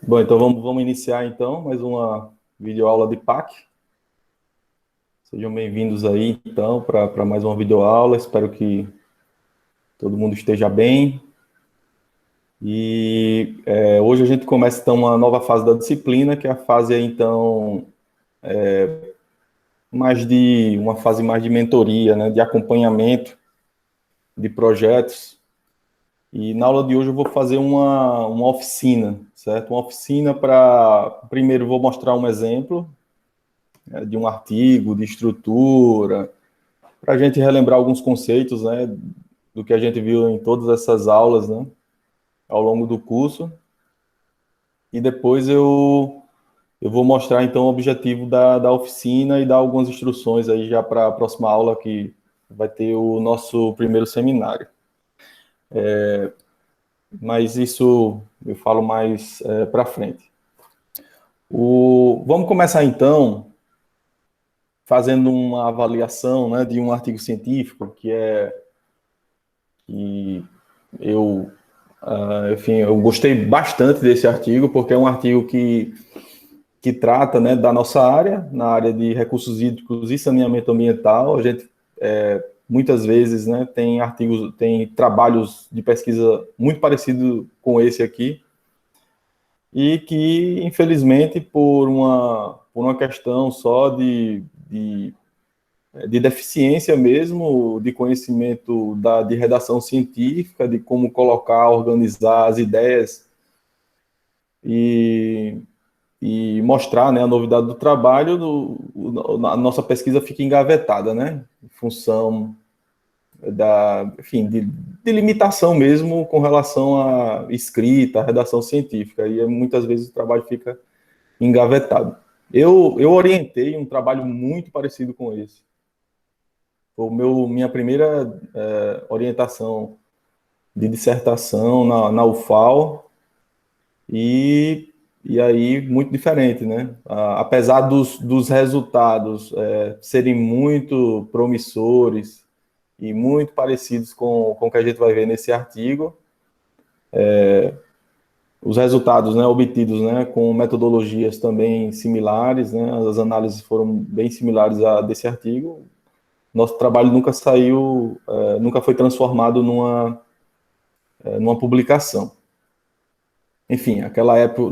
Bom, então vamos iniciar então mais uma videoaula de PAC. Sejam bem-vindos aí então para mais uma videoaula. Espero que todo mundo esteja bem. E hoje a gente começa então uma nova fase da disciplina, que é a fase então uma fase mais de mentoria, né, de acompanhamento de projetos. E na aula de hoje eu vou fazer uma oficina, certo? Uma oficina primeiro vou mostrar um exemplo de um artigo, de estrutura, para a gente relembrar alguns conceitos, né, do que a gente viu em todas essas aulas, né, ao longo do curso. E depois eu vou mostrar, então, o objetivo da oficina e dar algumas instruções aí já para a próxima aula, que vai ter o nosso primeiro seminário. Mas isso eu falo mais para frente. Vamos começar, então, fazendo uma avaliação, né, de um artigo científico que eu enfim, eu gostei bastante desse artigo, porque é um artigo que trata, né, da nossa área, na área de recursos hídricos e saneamento ambiental. A gente, muitas vezes, né, tem trabalhos de pesquisa muito parecidos com esse aqui, e que, infelizmente, por uma questão só de deficiência mesmo, de conhecimento de redação científica, de como colocar, organizar as ideias e, e mostrar, né, a novidade do trabalho, a nossa pesquisa fica engavetada, né, em função enfim, de limitação mesmo com relação à escrita, à redação científica, e muitas vezes o trabalho fica engavetado. Eu orientei um trabalho muito parecido com esse. Foi minha primeira orientação de dissertação na UFAL, e aí muito diferente, né? Apesar dos resultados serem muito promissores e muito parecidos com o que a gente vai ver nesse artigo, os resultados, né, obtidos, né, com metodologias também similares, né? As análises foram bem similares a desse artigo. Nosso trabalho nunca saiu, nunca foi transformado numa publicação. Enfim,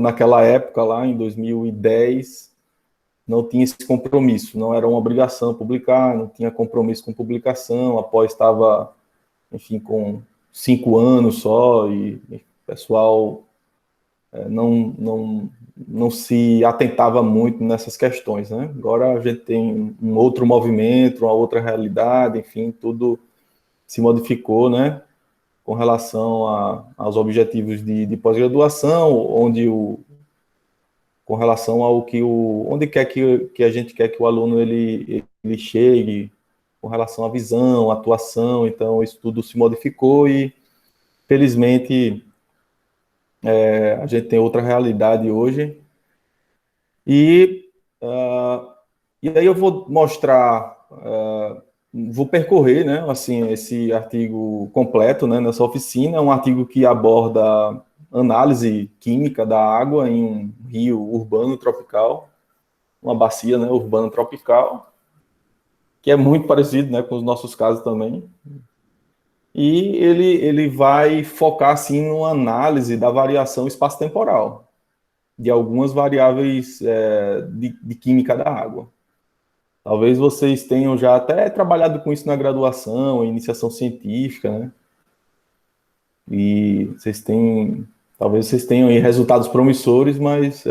naquela época, lá em 2010, não tinha esse compromisso, não era uma obrigação publicar, não tinha compromisso com publicação, após estava, enfim, com 5 anos só, e o pessoal não se atentava muito nessas questões, né? Agora a gente tem um outro movimento, uma outra realidade, enfim, tudo se modificou, né? Com relação aos objetivos de pós-graduação, com relação ao onde quer que a gente quer que o aluno ele chegue, com relação à visão, à atuação. Então isso tudo se modificou e, felizmente, a gente tem outra realidade hoje. E, e aí eu vou mostrar, vou percorrer, né, assim, esse artigo completo, né, nessa oficina. É um artigo que aborda análise química da água em um rio urbano tropical, uma bacia, né, urbana tropical, que é muito parecido, né, com os nossos casos também. E ele vai focar, assim, numa análise da variação espaço-temporal de algumas variáveis de química da água. Talvez vocês tenham já até trabalhado com isso na graduação, em iniciação científica, né? E talvez vocês tenham aí resultados promissores, mas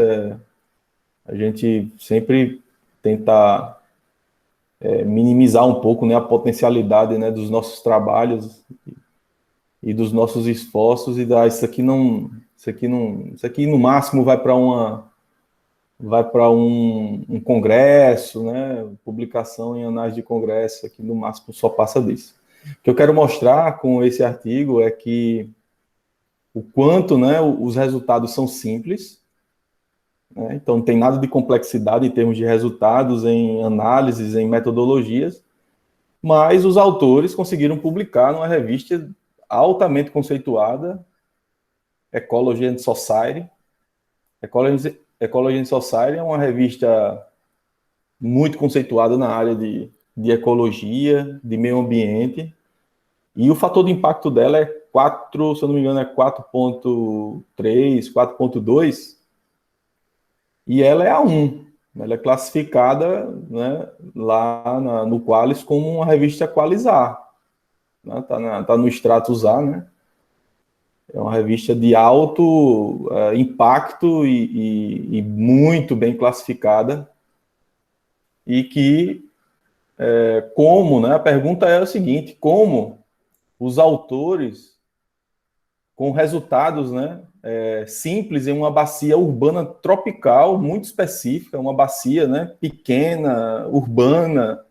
a gente sempre tenta minimizar um pouco, né, a potencialidade, né, dos nossos trabalhos e dos nossos esforços, e dar isso aqui no máximo vai para um congresso, né, publicação em anais de congresso, aqui no máximo só passa disso. O que eu quero mostrar com esse artigo é que o quanto, né, os resultados são simples, né, então não tem nada de complexidade em termos de resultados, em análises, em metodologias, mas os autores conseguiram publicar numa revista altamente conceituada, Ecology and Society, Ecology and Society é uma revista muito conceituada na área de ecologia, de meio ambiente, e o fator de impacto dela é 4, se eu não me engano, é 4.3, 4.2, e ela é a 1. Ela é classificada, né, lá no Qualis como uma revista Qualisar. Né, tá no status A, né? É uma revista de alto impacto e muito bem classificada, e que, como, né, a pergunta é a seguinte: como os autores, com resultados, né, simples em uma bacia urbana tropical muito específica, uma bacia, né, pequena, urbana,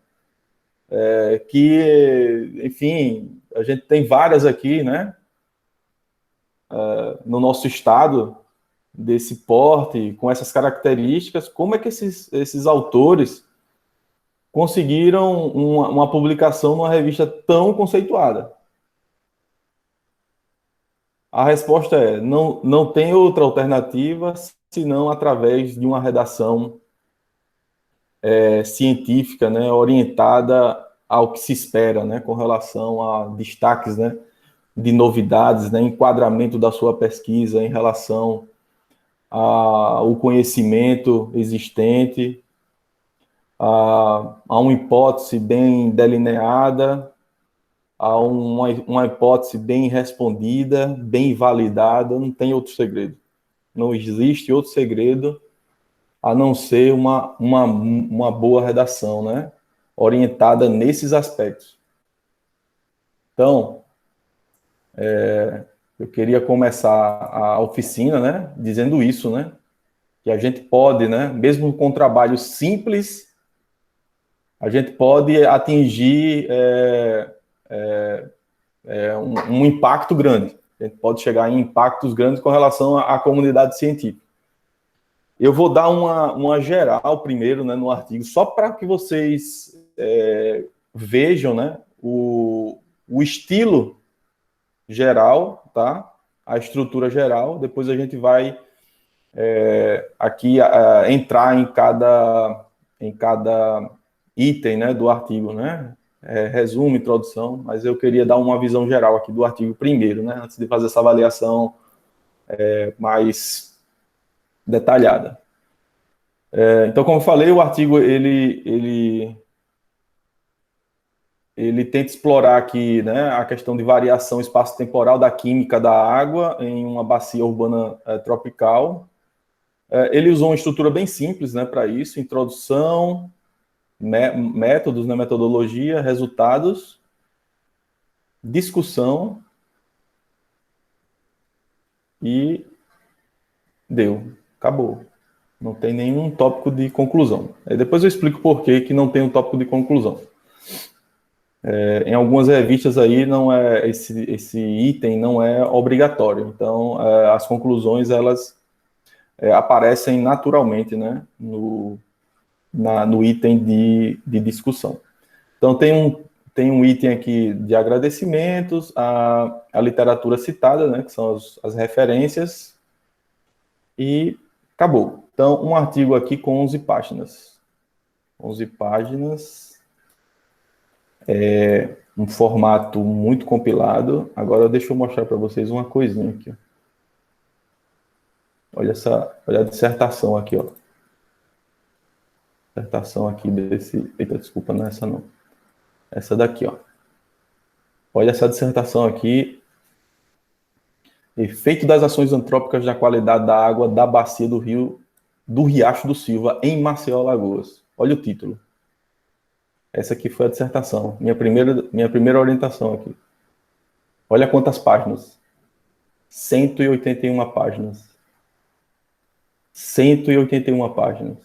que, enfim, a gente tem várias aqui, né, no nosso estado, desse porte, com essas características, como é que esses autores conseguiram uma publicação numa revista tão conceituada? A resposta é: não tem outra alternativa senão através de uma redação científica, né, orientada ao que se espera, né, com relação a destaques, né, de novidades, né, enquadramento da sua pesquisa em relação ao conhecimento existente, a uma hipótese bem delineada, a uma hipótese bem respondida, bem validada. Não tem outro segredo. Não existe outro segredo a não ser uma boa redação, né? Orientada nesses aspectos. Então, eu queria começar a oficina, né, dizendo isso, né? Que a gente pode, né, mesmo com trabalho simples, a gente pode atingir um impacto grande. A gente pode chegar em impactos grandes com relação à comunidade científica. Eu vou dar uma geral primeiro, né, no artigo, só para que vocês vejam, né, o estilo geral, tá? A estrutura geral. Depois a gente vai aqui entrar em cada item, né, do artigo, né? Resumo, introdução, mas eu queria dar uma visão geral aqui do artigo primeiro, né, antes de fazer essa avaliação mais detalhada. Então, como eu falei, o artigo ele tenta explorar aqui, né, a questão de variação espaço-temporal da química da água em uma bacia urbana tropical. Ele usou uma estrutura bem simples, né, para isso: introdução, métodos, né, metodologia, resultados, discussão, e deu, acabou. Não tem nenhum tópico de conclusão. Depois eu explico por que não tem um tópico de conclusão. Em algumas revistas aí não é esse item não é obrigatório. Então as conclusões elas aparecem naturalmente, né, no item de discussão. Então tem um item aqui de agradecimentos, a literatura citada, né, que são as referências, e acabou. Então, um artigo aqui com 11 páginas. 11 páginas, um formato muito compilado. Agora, deixa eu mostrar para vocês uma coisinha aqui. Olha a dissertação aqui, ó. Dissertação aqui desse... Eita, desculpa, não é essa não. Essa daqui, ó. Olha essa dissertação aqui. Efeito das ações antrópicas na qualidade da água da bacia do Riacho do Silva, em Maceió, Alagoas. Olha o título. Essa aqui foi a dissertação, minha primeira orientação aqui. Olha quantas páginas. 181 páginas. 181 páginas.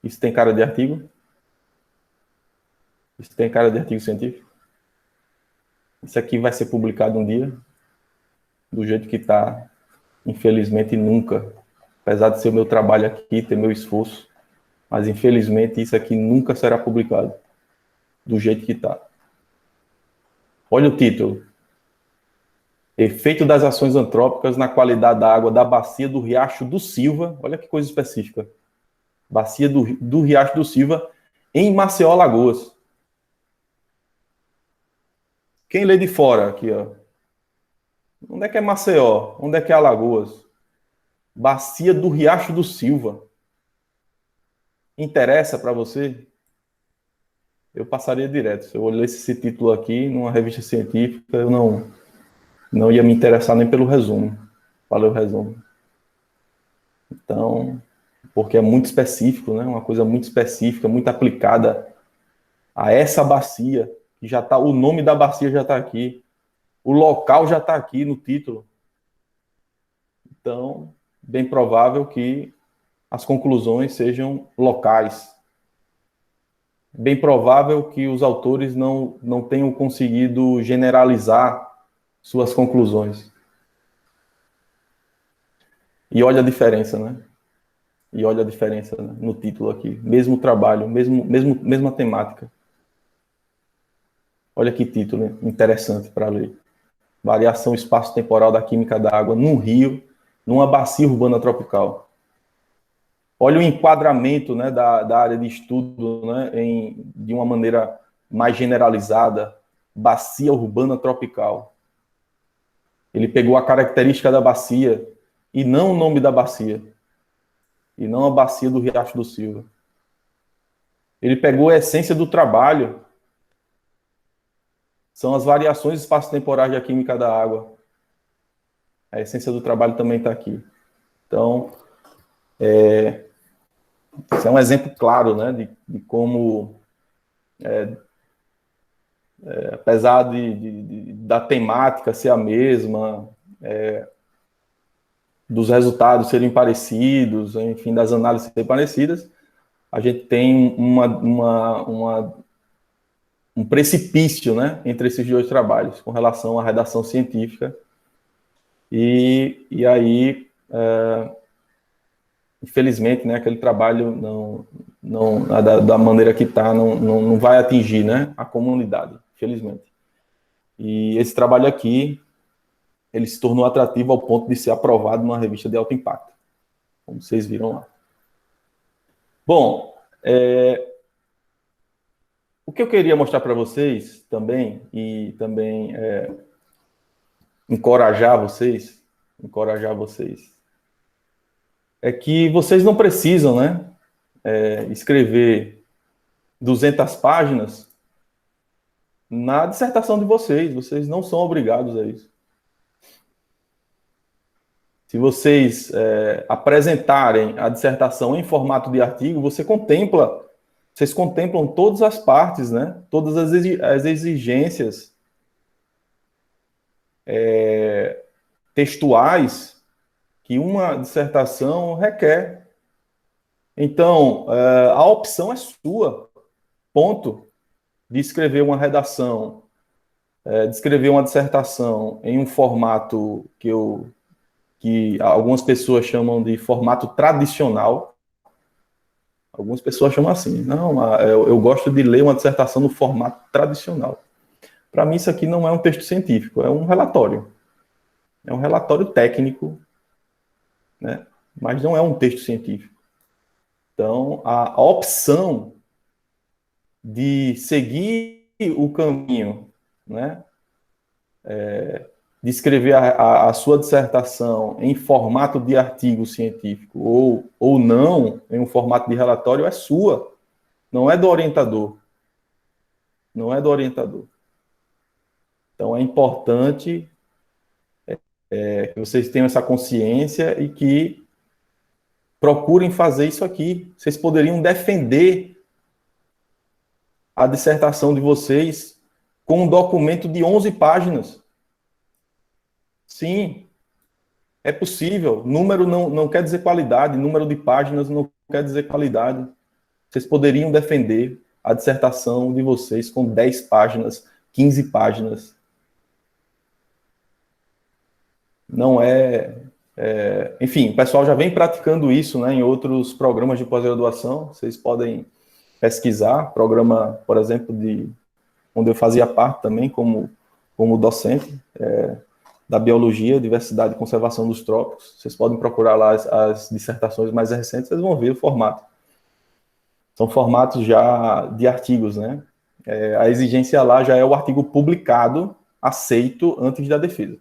Isso tem cara de artigo? Isso tem cara de artigo científico? Isso aqui vai ser publicado um dia? Do jeito que está? Infelizmente, nunca. Apesar de ser o meu trabalho aqui, ter meu esforço, mas infelizmente isso aqui nunca será publicado do jeito que está. Olha o título: Efeito das ações antrópicas na qualidade da água da bacia do Riacho do Silva. Olha que coisa específica. Bacia do Riacho do Silva, em Maceió, Alagoas. Quem lê de fora aqui, ó? Onde é que é Maceió? Onde é que é Alagoas? Bacia do Riacho do Silva. Interessa para você? Eu passaria direto. Se eu olhasse esse título aqui numa revista científica, eu não ia me interessar nem pelo resumo. Valeu o resumo. Então, porque é muito específico, né? Uma coisa muito específica, muito aplicada a essa bacia, que já tá, o nome da bacia já está aqui, o local já está aqui no título. Então, bem provável que as conclusões sejam locais. Bem provável que os autores não tenham conseguido generalizar suas conclusões. E olha a diferença, né? E olha a diferença, né? No título aqui. Mesmo trabalho, mesma temática. Olha que título interessante para ler. Variação espaço-temporal da química da água num rio, numa bacia urbana tropical. Olha o enquadramento, né, da área de estudo, né, de uma maneira mais generalizada, bacia urbana tropical. Ele pegou a característica da bacia e não o nome da bacia, e não a bacia do Riacho do Silva. Ele pegou a essência do trabalho, são as variações espaço-temporais da química da água. A essência do trabalho também está aqui. Então, esse é um exemplo claro, né, de como, apesar da temática ser a mesma, dos resultados serem parecidos, enfim, das análises serem parecidas, a gente tem um precipício, né, entre esses dois trabalhos, com relação à redação científica, e aí, infelizmente, né, aquele trabalho da maneira que está, não vai atingir, né, a comunidade, infelizmente. E esse trabalho aqui, ele se tornou atrativo ao ponto de ser aprovado numa revista de alto impacto, como vocês viram lá. Bom, o que eu queria mostrar para vocês também, e também encorajar vocês, é que vocês não precisam, né, escrever 200 páginas na dissertação de vocês não são obrigados a isso. Se vocês apresentarem a dissertação em formato de artigo, vocês contemplam todas as partes, né? Todas as exigências textuais que uma dissertação requer. Então, a opção é sua, ponto, de escrever uma redação, de escrever uma dissertação em um formato que algumas pessoas chamam de formato tradicional. Algumas pessoas chamam assim. Não, eu gosto de ler uma dissertação no formato tradicional. Para mim, isso aqui não é um texto científico, é um relatório. É um relatório técnico, né? Mas não é um texto científico. Então, a opção de seguir o caminho, né, de escrever a sua dissertação em formato de artigo científico ou não, em um formato de relatório, é sua, não é do orientador. Não é do orientador. Então, é importante que vocês tenham essa consciência e que procurem fazer isso aqui. Vocês poderiam defender a dissertação de vocês com um documento de 11 páginas. Sim, é possível. Número não quer dizer qualidade, número de páginas não quer dizer qualidade. Vocês poderiam defender a dissertação de vocês com 10 páginas, 15 páginas. Não enfim, o pessoal já vem praticando isso, né, em outros programas de pós-graduação. Vocês podem pesquisar, programa, por exemplo, onde eu fazia parte também como docente, da biologia, diversidade e conservação dos trópicos. Vocês podem procurar lá as dissertações mais recentes, vocês vão ver o formato. São formatos já de artigos, né? A exigência lá já é o artigo publicado, aceito antes da defesa.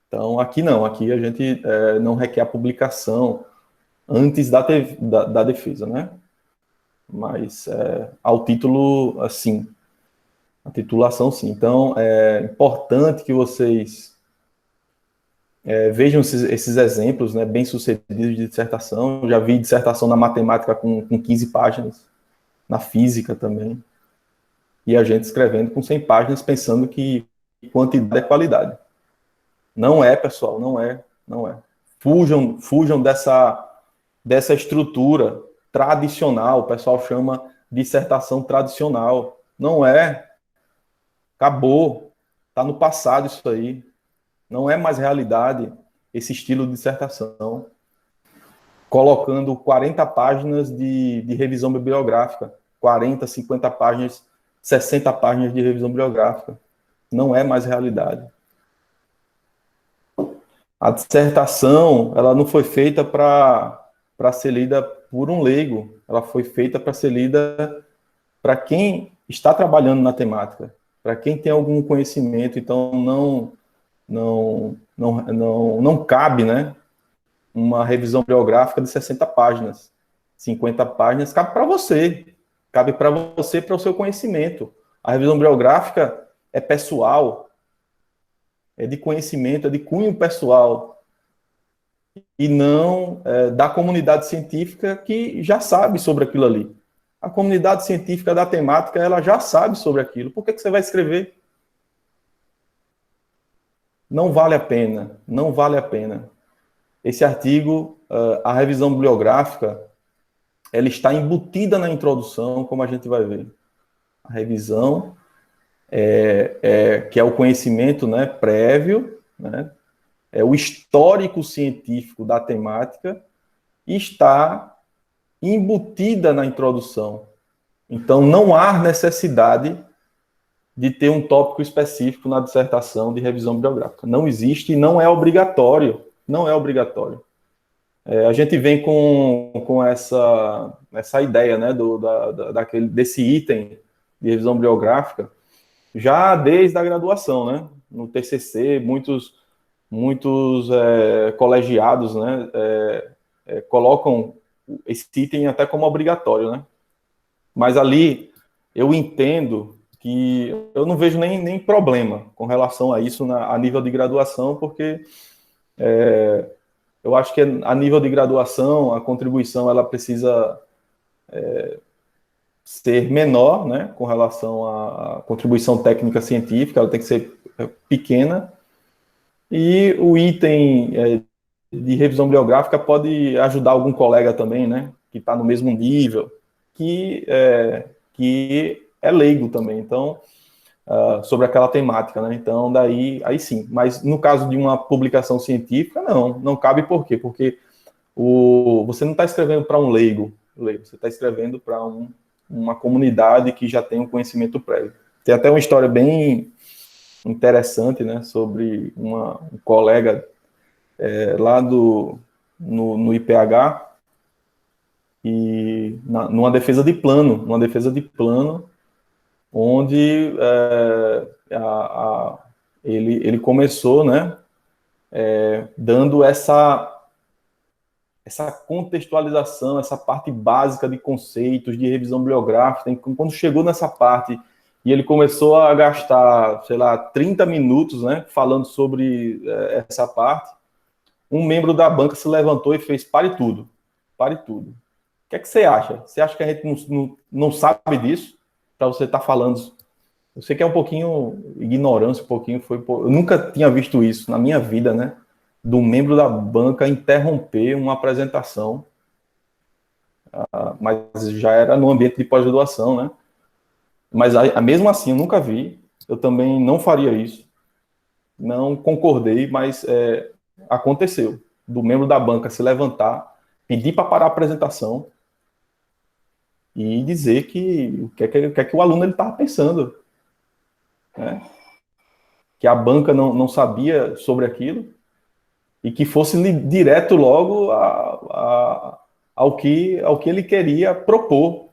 Então, aqui não, aqui a gente não requer a publicação antes da defesa, né? Mas ao título, assim, a titulação, sim. Então, é importante que vocês vejam esses exemplos, né, bem-sucedidos de dissertação. Eu já vi dissertação na matemática com 15 páginas, na física também. E a gente escrevendo com 100 páginas, pensando que quantidade é qualidade. Não é, pessoal, não é. Fujam dessa estrutura tradicional, o pessoal chama dissertação tradicional. Não é. Acabou. Está no passado isso aí. Não é mais realidade esse estilo de dissertação. Colocando 40 páginas de revisão bibliográfica, 40, 50 páginas, 60 páginas de revisão bibliográfica. Não é mais realidade. A dissertação, ela não foi feita para ser lida por um leigo, ela foi feita para ser lida para quem está trabalhando na temática, para quem tem algum conhecimento. Então não cabe, né, uma revisão bibliográfica de 60 páginas, 50 páginas, cabe para você, para o seu conhecimento. A revisão bibliográfica é pessoal, é de conhecimento, é de cunho pessoal, e não da comunidade científica que já sabe sobre aquilo ali. A comunidade científica da temática, ela já sabe sobre aquilo. Por que você vai escrever? Não vale a pena, não vale a pena. Esse artigo, a revisão bibliográfica, ela está embutida na introdução, como a gente vai ver. A revisão, que é o conhecimento, né, prévio, né, é o histórico científico da temática, está embutida na introdução. Então, não há necessidade de ter um tópico específico na dissertação de revisão bibliográfica. Não existe e não é obrigatório. Não é obrigatório. A gente vem com essa ideia, né, desse item de revisão bibliográfica já desde a graduação, né? No TCC, muitos colegiados, né, colocam esse item até como obrigatório, né? Mas ali eu entendo que eu não vejo nem problema com relação a isso a nível de graduação, porque eu acho que a nível de graduação a contribuição ela precisa ser menor, né, com relação à contribuição técnica científica, ela tem que ser pequena, e o item de revisão bibliográfica pode ajudar algum colega também, né, que está no mesmo nível, que é leigo também, então, sobre aquela temática, né, então, aí sim, mas no caso de uma publicação científica, não cabe. Por quê? Porque você não está escrevendo para um leigo, você está escrevendo para uma comunidade que já tem um conhecimento prévio. Tem até uma história bem interessante, né, sobre um colega lá no IPH, e numa defesa de plano, onde ele começou, né, dando essa contextualização, essa parte básica de conceitos, de revisão bibliográfica. Então, quando chegou nessa parte e ele começou a gastar, sei lá, 30 minutos, né, falando sobre essa parte, um membro da banca se levantou e fez: pare tudo. O que é que você acha? Você acha que a gente não sabe disso? Para você estar falando. Eu sei que é um pouquinho ignorância, eu nunca tinha visto isso na minha vida, né? Do membro da banca interromper uma apresentação, mas já era no ambiente de pós-graduação, né? Mas mesmo assim, eu nunca vi, eu também não faria isso, não concordei, mas aconteceu, do membro da banca se levantar, pedir para parar a apresentação e dizer o que é que o aluno estava pensando, né? que a banca não sabia sobre aquilo, e que fosse direto logo ao que ele queria propor,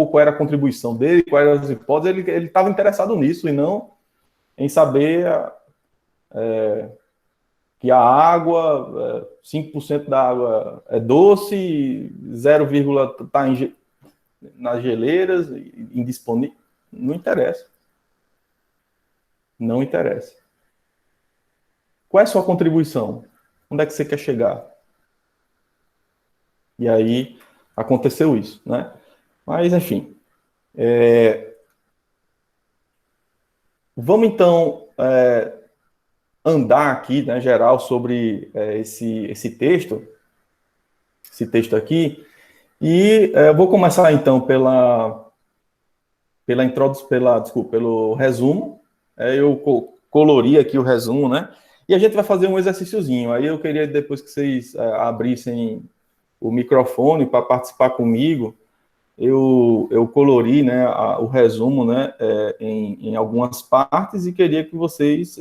qual era a contribuição dele, quais eram as hipóteses. Ele estava interessado nisso e não em saber que a água, 5% da água é doce, 0, está nas geleiras, indisponível. Não interessa. Não interessa. Qual é a sua contribuição? Onde é que você quer chegar? E aí aconteceu isso, né? Mas, enfim. Vamos, então, andar aqui, né, geral, sobre esse texto aqui. E vou começar, então, pelo resumo. Eu colori aqui o resumo, né? E a gente vai fazer um exercíciozinho. Aí eu queria, depois que vocês abrissem o microfone para participar comigo, eu colori, né, o resumo, né, em algumas partes, e queria que vocês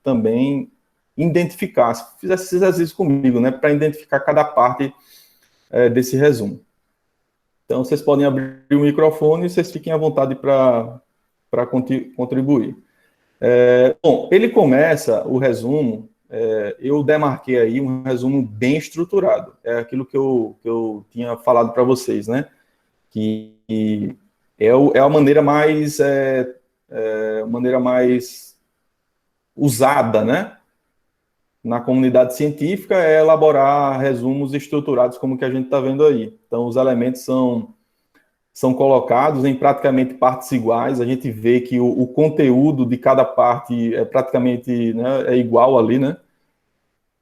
também identificassem, fizessem esse exercício comigo, né, para identificar cada parte desse resumo. Então, vocês podem abrir o microfone e vocês fiquem à vontade para contribuir. Bom, ele começa o resumo, eu demarquei aí um resumo bem estruturado. É aquilo que eu tinha falado para vocês, né? Que é a maneira mais usada, né, na comunidade científica, é elaborar resumos estruturados como que a gente está vendo aí. Então, os elementos são colocados em praticamente partes iguais. A gente vê que o conteúdo de cada parte é praticamente, né, igual ali, né?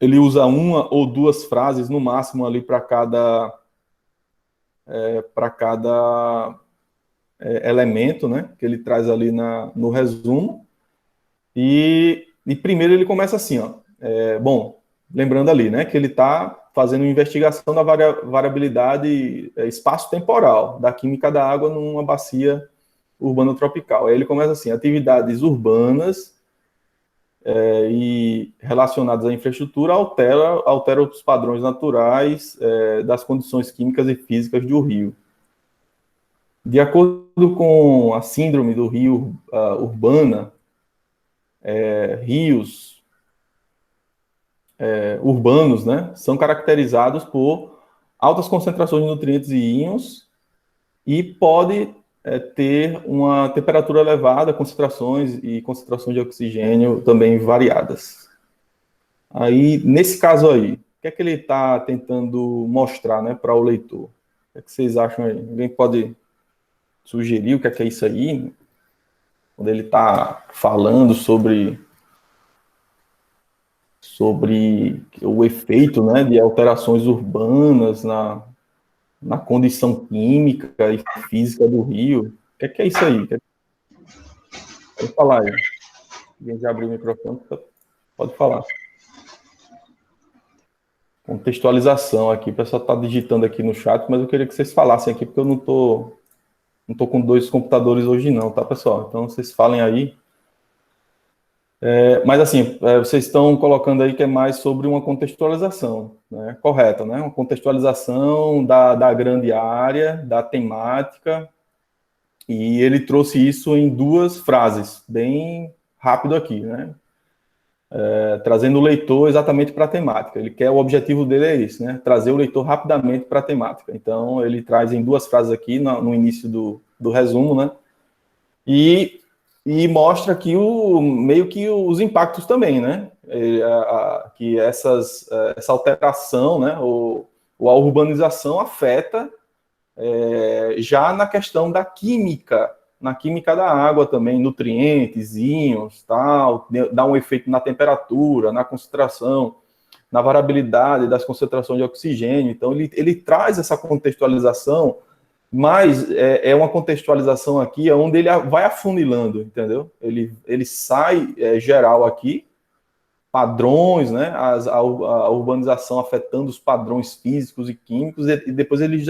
Ele usa uma ou duas frases no máximo ali para cada elemento, né, que ele traz ali no resumo. E primeiro ele começa assim, ó. Bom, lembrando ali, né, que ele está fazendo uma investigação da variabilidade espaço-temporal da química da água numa bacia urbana tropical. Aí ele começa assim: atividades urbanas e relacionadas à infraestrutura alteram os padrões naturais das condições químicas e físicas do rio. De acordo com a síndrome do rio urbana, rios urbanos, né, são caracterizados por altas concentrações de nutrientes e íons e pode ter uma temperatura elevada, concentrações de oxigênio também variadas. Aí, nesse caso aí, o que é que ele está tentando mostrar, né, para o leitor? O que é que vocês acham aí? Alguém pode sugerir o que é isso aí? Quando ele está falando sobre o efeito, né, de alterações urbanas na condição química e física do rio. O que é isso aí? Pode falar aí. Alguém já abriu o microfone? Pode falar. Contextualização aqui. O pessoal está digitando aqui no chat, mas eu queria que vocês falassem aqui, porque eu não tô com 2 computadores hoje não, tá, pessoal? Então, vocês falem aí. Mas, assim, vocês estão colocando aí que é mais sobre uma contextualização, né? Correto, né? Uma contextualização da grande área, da temática, e ele trouxe isso em 2 frases, bem rápido aqui, né? Trazendo o leitor exatamente para a temática. O objetivo dele é isso, né? Trazer o leitor rapidamente para a temática. Então, ele traz em 2 frases aqui, no início do resumo, né? E mostra aqui meio que os impactos também, né? Que essa alteração, né? Ou a urbanização afeta já na questão da química, na química da água também, nutrientes, íons, tal, dá um efeito na temperatura, na concentração, na variabilidade das concentrações de oxigênio. Então, ele traz essa contextualização, mas é uma contextualização aqui onde ele vai afunilando, entendeu? Ele sai geral aqui, padrões, né? A urbanização afetando os padrões físicos e químicos, e depois ele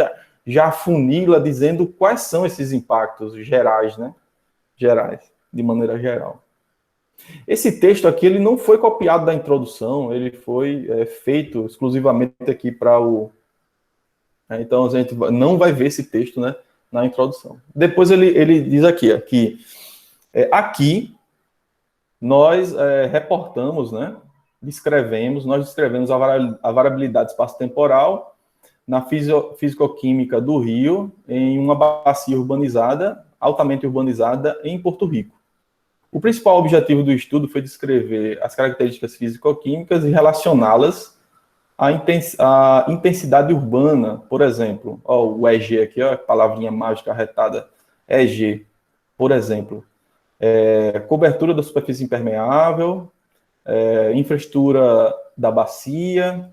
já afunila dizendo quais são esses impactos gerais, né? Gerais, de maneira geral. Esse texto aqui, ele não foi copiado da introdução, ele foi feito exclusivamente aqui para o... Então, a gente não vai ver esse texto, né, na introdução. Depois ele diz aqui, aqui nós reportamos, né, nós descrevemos a variabilidade espaço-temporal na fisicoquímica do Rio em uma bacia urbanizada, altamente urbanizada, em Porto Rico. O principal objetivo do estudo foi descrever as características físico-químicas e relacioná-las à intensidade urbana, por exemplo. O EG aqui, a palavrinha mágica arretada, EG, por exemplo. Cobertura da superfície impermeável, infraestrutura da bacia,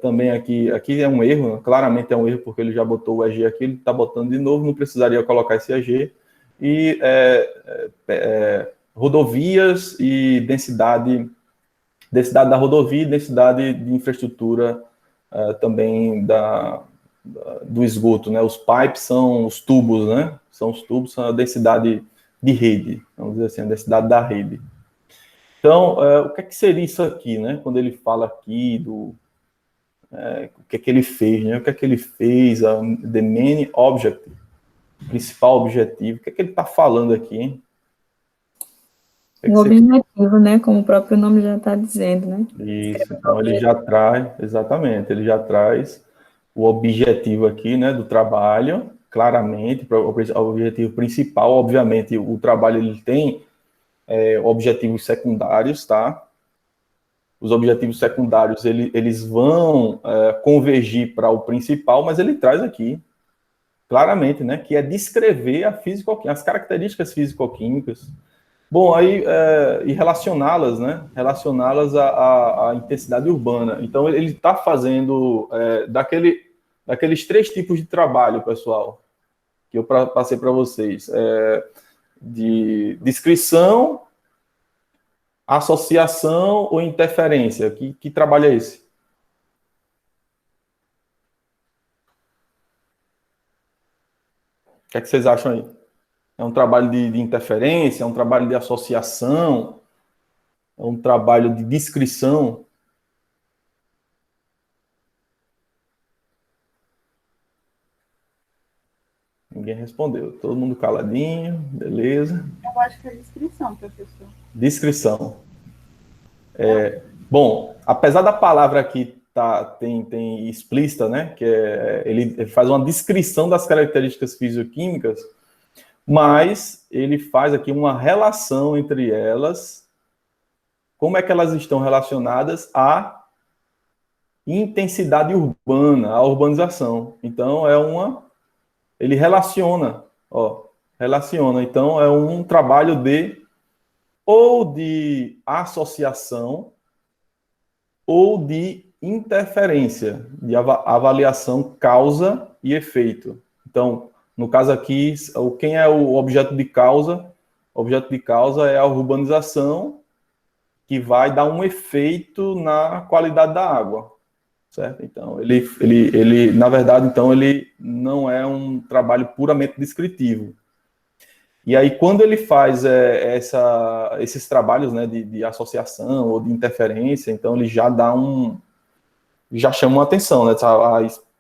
também aqui é um erro, claramente é um erro, porque ele já botou o EG aqui, ele está botando de novo, não precisaria colocar esse EG, e rodovias e densidade da rodovia e densidade de infraestrutura também do esgoto, né? Os pipes são os tubos, né? São os tubos, são a densidade de rede, vamos dizer assim, a densidade da rede. Então, o que é que seria isso aqui, né? Quando ele fala aqui o que é que ele fez, né? O que é que ele fez, the main objective, principal objetivo, o que é que ele está falando aqui, hein? O objetivo, né? Como o próprio nome já está dizendo, né? Isso, então ele já traz, exatamente, ele já traz o objetivo aqui, né, do trabalho, claramente, o objetivo principal, obviamente, o trabalho ele tem objetivos secundários, tá? Os objetivos secundários, eles vão convergir para o principal, mas ele traz aqui, claramente, né, que é descrever as características físico-químicas. Bom, aí, e relacioná-las, né? Relacioná-las à intensidade urbana. Então, ele está fazendo daqueles 3 tipos de trabalho, pessoal, que eu passei para vocês. De descrição, associação ou interferência. Que trabalho é esse? O que é que vocês acham aí? É um trabalho de interferência? É um trabalho de associação? É um trabalho de descrição? Ninguém respondeu. Todo mundo caladinho, beleza. Eu acho que é descrição, professor. Descrição. Bom, apesar da palavra aqui tem explícita, né? Que ele faz uma descrição das características fisioquímicas, mas ele faz aqui uma relação entre elas, como é que elas estão relacionadas à intensidade urbana, à urbanização. Então, ele relaciona. Então, é um trabalho ou de associação ou de interferência, de avaliação causa e efeito. Então, no caso aqui, quem é o objeto de causa? O objeto de causa é a urbanização, que vai dar um efeito na qualidade da água, certo? Então, ele na verdade, então, ele não é um trabalho puramente descritivo. E aí, quando ele faz esses trabalhos, né, de associação ou de interferência, então ele já já chama uma atenção, né?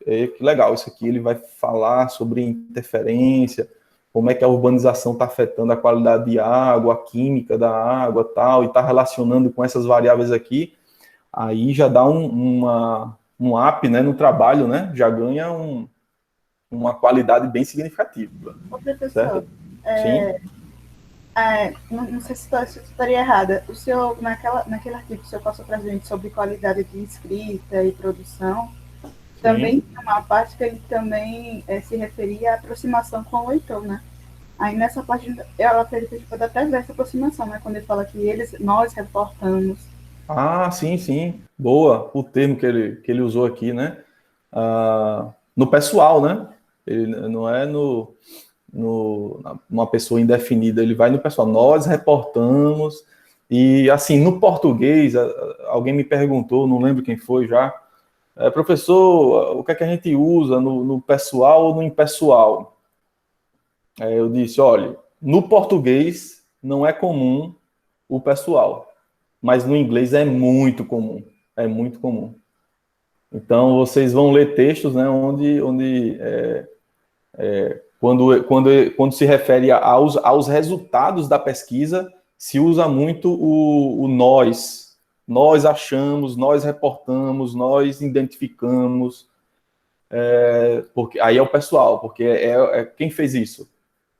Que legal, isso aqui ele vai falar sobre interferência, como é que a urbanização está afetando a qualidade de água, a química da água, tal, e está relacionando com essas variáveis aqui, aí já dá um up, né, no trabalho, né? Já ganha uma qualidade bem significativa. Ô, professor, certo? Sim. Não sei se estaria errada. O senhor, naquele artigo que o senhor passou para a gente sobre qualidade de escrita e produção, também tem uma parte que ele também se referia à aproximação com o leitor, né? Aí nessa parte, ela acredita que pode até ver essa aproximação, né? Quando ele fala que nós reportamos. Ah, sim. Boa. O termo que ele usou aqui, né? No pessoal, né? Ele não é numa pessoa indefinida, ele vai no pessoal. Nós reportamos. E, assim, no português, alguém me perguntou, não lembro quem foi já, professor, o que é que a gente usa no pessoal ou no impessoal? Eu disse, olha, no português não é comum o pessoal. Mas no inglês é muito comum. É muito comum. Então, vocês vão ler textos, né, quando se refere aos resultados da pesquisa, se usa muito o nós. Nós achamos, nós reportamos, nós identificamos. Porque aí é o pessoal, porque quem fez isso?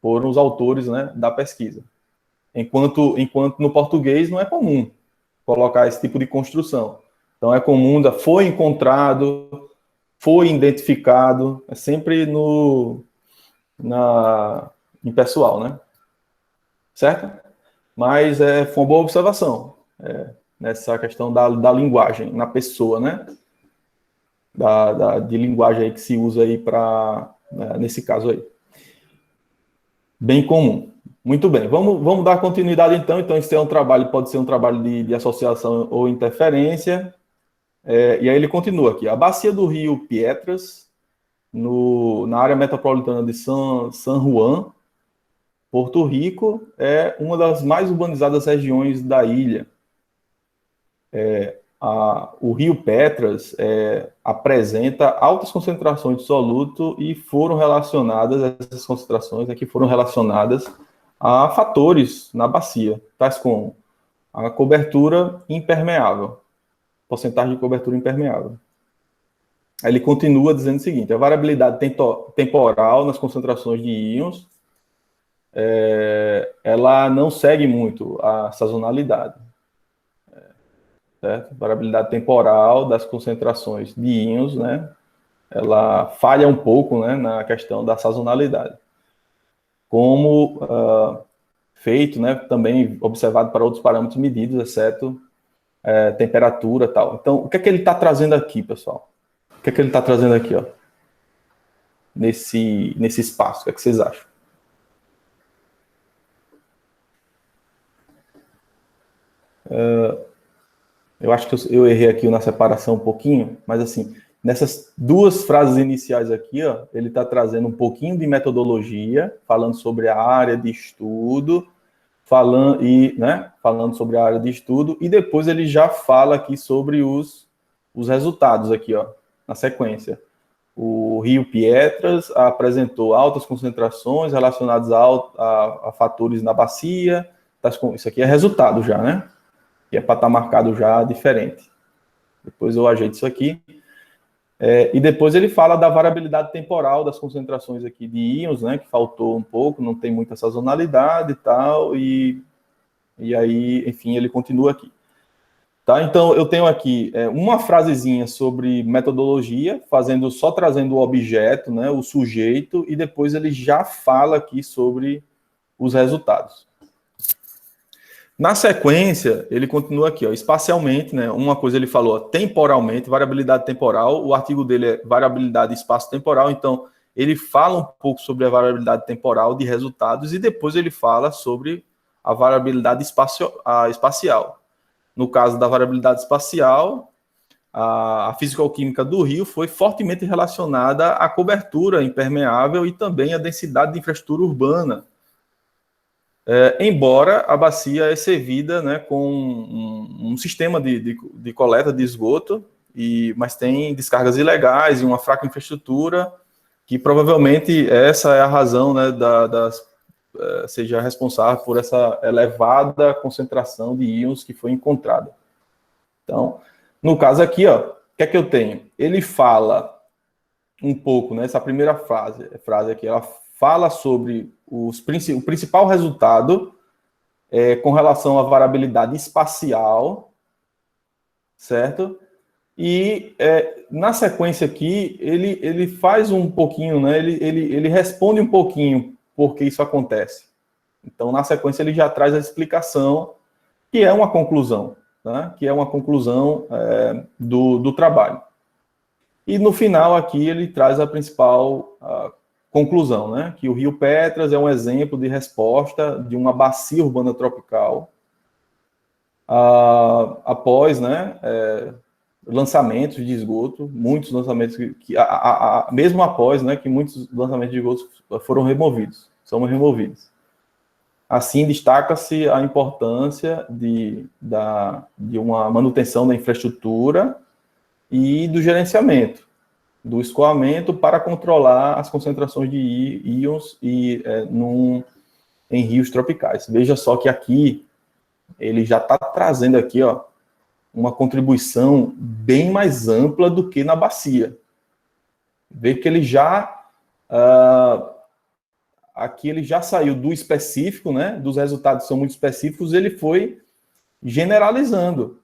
Foram os autores, né, da pesquisa. Enquanto no português não é comum colocar esse tipo de construção. Então é comum, foi encontrado, foi identificado, é sempre em pessoal, né? Certo? Mas foi uma boa observação, nessa questão da linguagem, na pessoa, né? De linguagem aí que se usa aí nesse caso aí. Bem comum. Muito bem, vamos dar continuidade então. Então, isso é um trabalho, pode ser um trabalho de associação ou interferência. E aí ele continua aqui. A bacia do rio Piedras, na área metropolitana de San Juan, Porto Rico, é uma das mais urbanizadas regiões da ilha. O rio Piedras apresenta altas concentrações de soluto e essas concentrações aqui foram relacionadas a fatores na bacia, tais como a cobertura impermeável, porcentagem de cobertura impermeável. Aí ele continua dizendo o seguinte: a variabilidade temporal nas concentrações de íons, ela não segue muito a sazonalidade. Certo? A variabilidade temporal das concentrações de íons, né, ela falha um pouco, né, na questão da sazonalidade. Como feito, né, também observado para outros parâmetros medidos, exceto temperatura e tal. Então, o que é que ele está trazendo aqui, pessoal? O que é que ele está trazendo aqui, ó? Nesse espaço, o que é que vocês acham? Eu acho que eu errei aqui na separação um pouquinho, mas assim, nessas duas frases iniciais aqui, ó, ele está trazendo um pouquinho de metodologia, falando sobre a área de estudo, falando sobre a área de estudo, e depois ele já fala aqui sobre os resultados aqui, ó, na sequência. O rio Piedras apresentou altas concentrações relacionadas a fatores na bacia. Isso aqui é resultado já, né? Que é para estar marcado já diferente. Depois eu ajeito isso aqui. E depois ele fala da variabilidade temporal das concentrações aqui de íons, né? Que faltou um pouco, não tem muita sazonalidade e tal. E aí, enfim, ele continua aqui. Tá? Então, eu tenho aqui uma frasezinha sobre metodologia, só trazendo o objeto, né, o sujeito, e depois ele já fala aqui sobre os resultados. Na sequência, ele continua aqui, ó, espacialmente, né, uma coisa ele falou, ó, temporalmente, variabilidade temporal, o artigo dele é variabilidade espaço-temporal, então ele fala um pouco sobre a variabilidade temporal de resultados e depois ele fala sobre a variabilidade espacial. No caso da variabilidade espacial, a fisicoquímica do rio foi fortemente relacionada à cobertura impermeável e também à densidade de infraestrutura urbana. Embora a bacia é servida, né, com um sistema de coleta de esgoto, mas tem descargas ilegais e uma fraca infraestrutura, que provavelmente essa é a razão, né, seja responsável por essa elevada concentração de íons que foi encontrada. Então, no caso aqui, ó, o que é que eu tenho? Ele fala um pouco, né, essa primeira frase aqui, ela fala sobre o principal resultado com relação à variabilidade espacial, certo? E na sequência aqui, ele faz um pouquinho, né, ele responde um pouquinho por que isso acontece. Então, na sequência, ele já traz a explicação, que é uma conclusão, né? Que é uma conclusão do trabalho. E no final, aqui, ele traz a principal conclusão, né? Que o rio Piedras é um exemplo de resposta de uma bacia urbana tropical após, né, lançamentos de esgoto, muitos lançamentos, mesmo após, né, que muitos lançamentos de esgoto são removidos. assim, destaca-se a importância de uma manutenção da infraestrutura e do gerenciamento, do escoamento para controlar as concentrações de íons em rios tropicais. Veja só que aqui, ele já está trazendo aqui, ó, uma contribuição bem mais ampla do que na bacia. Vê que ele já... aqui ele já saiu do específico, né? Dos resultados que são muito específicos, ele foi generalizando,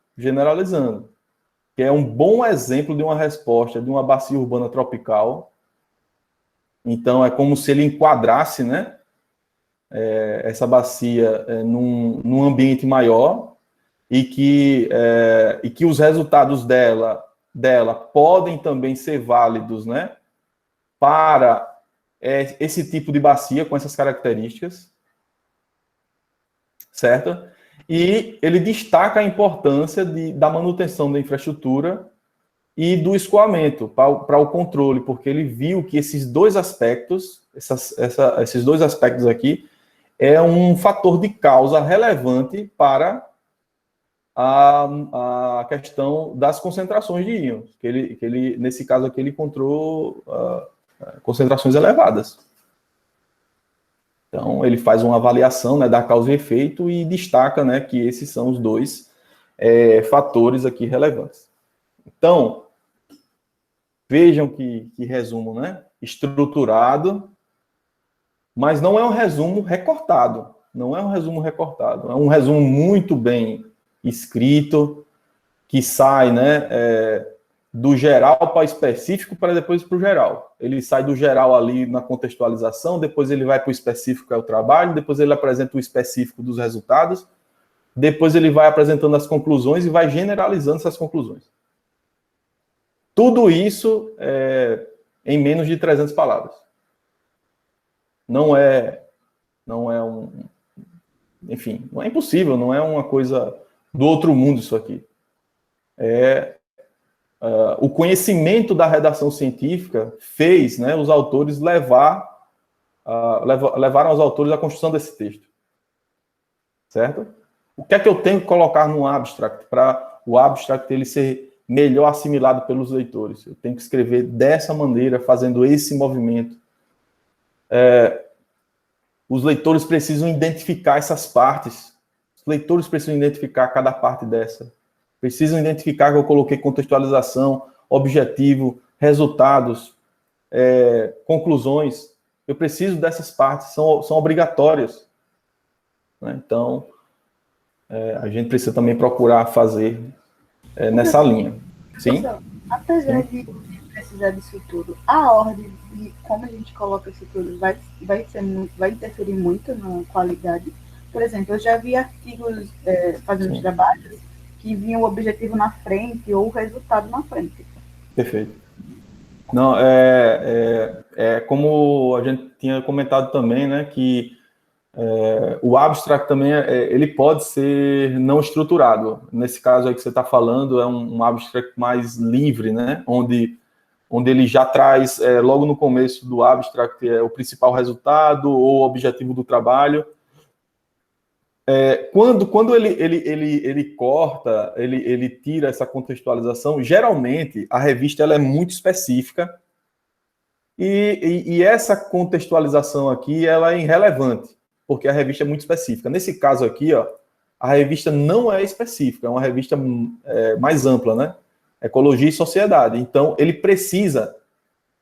que é um bom exemplo de uma resposta de uma bacia urbana tropical. Então, é como se ele enquadrasse, né, essa bacia num ambiente maior e que os resultados dela podem também ser válidos, né, para esse tipo de bacia com essas características, certo? E ele destaca a importância da manutenção da infraestrutura e do escoamento para o controle, porque ele viu que esses dois aspectos, esses dois aspectos aqui, é um fator de causa relevante para a questão das concentrações de íons, que ele nesse caso aqui, ele encontrou concentrações elevadas. Então, ele faz uma avaliação, né, da causa e efeito e destaca, né, que esses são os dois fatores aqui relevantes. Então, vejam que resumo, né, estruturado, mas não é um resumo recortado. Não é um resumo recortado. É um resumo muito bem escrito, que sai, né, do geral para o específico para depois para o geral. Ele sai do geral ali na contextualização, depois ele vai para o específico, que é o trabalho, depois ele apresenta o específico dos resultados, depois ele vai apresentando as conclusões e vai generalizando essas conclusões. Tudo isso em menos de 300 palavras. Não é enfim, não é impossível, não é uma coisa do outro mundo isso aqui. O conhecimento da redação científica fez, né, os autores levaram os autores à construção desse texto. Certo? O que é que eu tenho que colocar no abstract para o abstract ele ser melhor assimilado pelos leitores? Eu tenho que escrever dessa maneira, fazendo esse movimento. Os leitores precisam identificar essas partes. Os leitores precisam identificar cada parte dessa. Precisam identificar que eu coloquei contextualização, objetivo, resultados, conclusões. Eu preciso dessas partes, são obrigatórias. Né? Então, a gente precisa também procurar fazer nessa linha. Sim? Apesar de precisar disso tudo, a ordem e como a gente coloca isso tudo vai interferir muito na qualidade. Por exemplo, eu já vi artigos fazendo trabalhos que vinha o objetivo na frente ou o resultado na frente. Perfeito. Não, como a gente tinha comentado também, né, que o abstract também, ele pode ser não estruturado. Nesse caso aí que você está falando, é um abstract mais livre, né, onde ele já traz, logo no começo do abstract, o principal resultado ou objetivo do trabalho. Quando ele corta, ele tira essa contextualização, geralmente a revista ela é muito específica e essa contextualização aqui ela é irrelevante, porque a revista é muito específica. Nesse caso aqui, ó, a revista não é específica, é uma revista mais ampla, né? Ecologia e Sociedade. Então,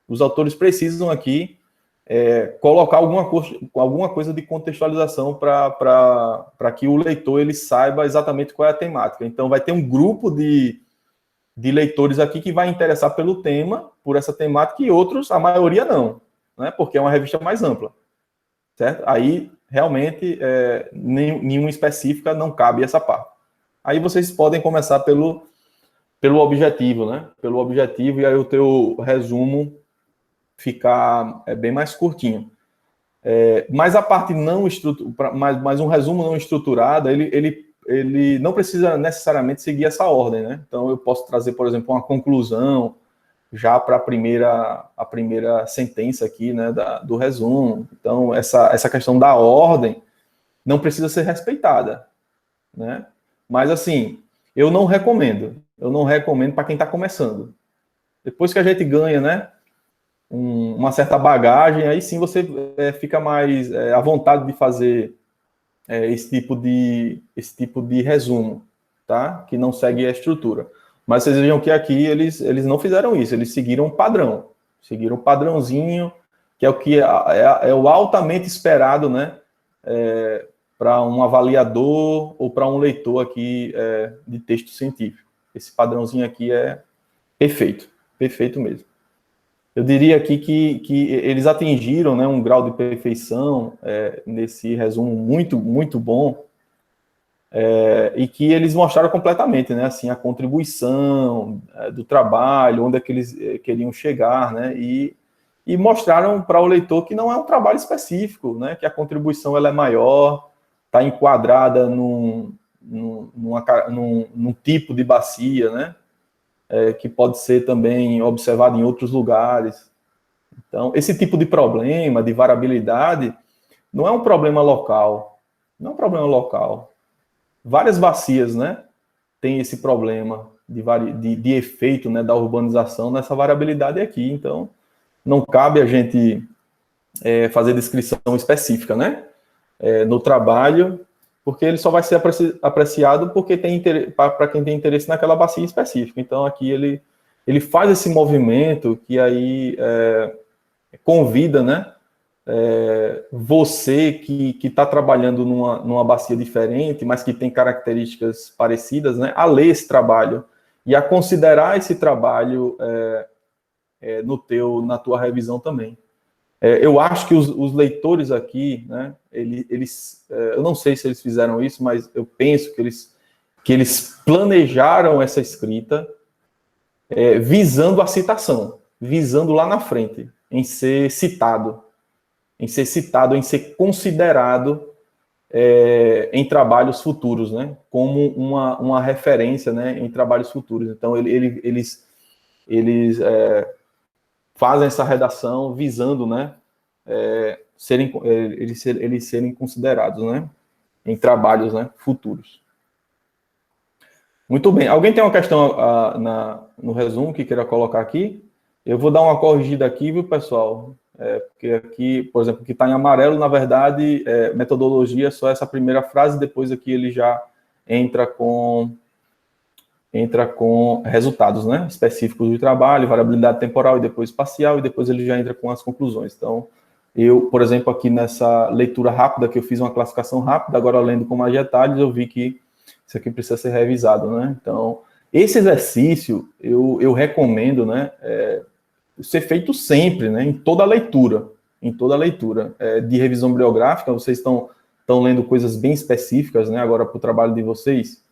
os autores precisam aqui colocar alguma coisa de contextualização para que o leitor ele saiba exatamente qual é a temática. Então, vai ter um grupo de leitores aqui que vai interessar pelo tema, por essa temática, e outros, a maioria não, né? Porque é uma revista mais ampla, certo? Aí, realmente, nenhuma específica não cabe essa parte. Aí vocês podem começar pelo objetivo, né? Pelo objetivo, e aí o teu resumo ficar bem mais curtinho. Mas a parte não estruturada, mas um resumo não estruturado, ele não precisa necessariamente seguir essa ordem, né? Então, eu posso trazer, por exemplo, uma conclusão já para a primeira sentença aqui, né, do resumo. Então, essa questão da ordem, não precisa ser respeitada, né? Mas, assim, eu não recomendo para quem está começando. Depois que a gente ganha, né, uma certa bagagem, aí sim você fica mais à vontade de fazer esse tipo de resumo, tá? Que não segue a estrutura. Mas vocês vejam que aqui eles não fizeram isso, eles seguiram um padrão, seguiram um padrãozinho, que é o que é o altamente esperado, né? Para um avaliador ou para um leitor aqui de texto científico. Esse padrãozinho aqui é perfeito, perfeito mesmo. Eu diria aqui que eles atingiram, né, um grau de perfeição nesse resumo muito, muito bom, e que eles mostraram completamente, né, assim, a contribuição do trabalho, onde é que eles queriam chegar, né, e mostraram para o leitor que não é um trabalho específico, né, que a contribuição ela é maior, está enquadrada num tipo de bacia, né, que pode ser também observado em outros lugares. Então, esse tipo de problema, de variabilidade, não é um problema local. Não é um problema local. Várias bacias, né, têm esse problema de efeito, né, da urbanização nessa variabilidade aqui. Então, não cabe a gente fazer descrição específica, né, no trabalho, porque ele só vai ser apreciado porque para quem tem interesse naquela bacia específica. Então, aqui ele faz esse movimento que aí convida, né, você que está trabalhando numa bacia diferente, mas que tem características parecidas, né, a ler esse trabalho e a considerar esse trabalho na tua revisão também. Eu acho que os leitores aqui, né, eu não sei se eles fizeram isso, mas eu penso que eles planejaram essa escrita visando a citação, visando lá na frente, em ser citado, em ser considerado em trabalhos futuros, né, como uma referência, né, em trabalhos futuros. Então, eles fazem essa redação visando, né, eles serem considerados, né, em trabalhos, né, futuros. Muito bem. Alguém tem uma questão no resumo que queira colocar aqui? Eu vou dar uma corrigida aqui, viu, pessoal? Porque aqui, por exemplo, que está em amarelo, na verdade, metodologia é só essa primeira frase, depois aqui ele já entra com resultados, né, específicos do trabalho, variabilidade temporal e depois espacial, e depois ele já entra com as conclusões. Então, eu, por exemplo, aqui nessa leitura rápida, que eu fiz uma classificação rápida, agora lendo com mais detalhes, eu vi que isso aqui precisa ser revisado, né? Então, esse exercício, eu recomendo, né, ser feito sempre, né, em toda leitura, de revisão bibliográfica. Vocês estão lendo coisas bem específicas, né, agora para o trabalho de vocês.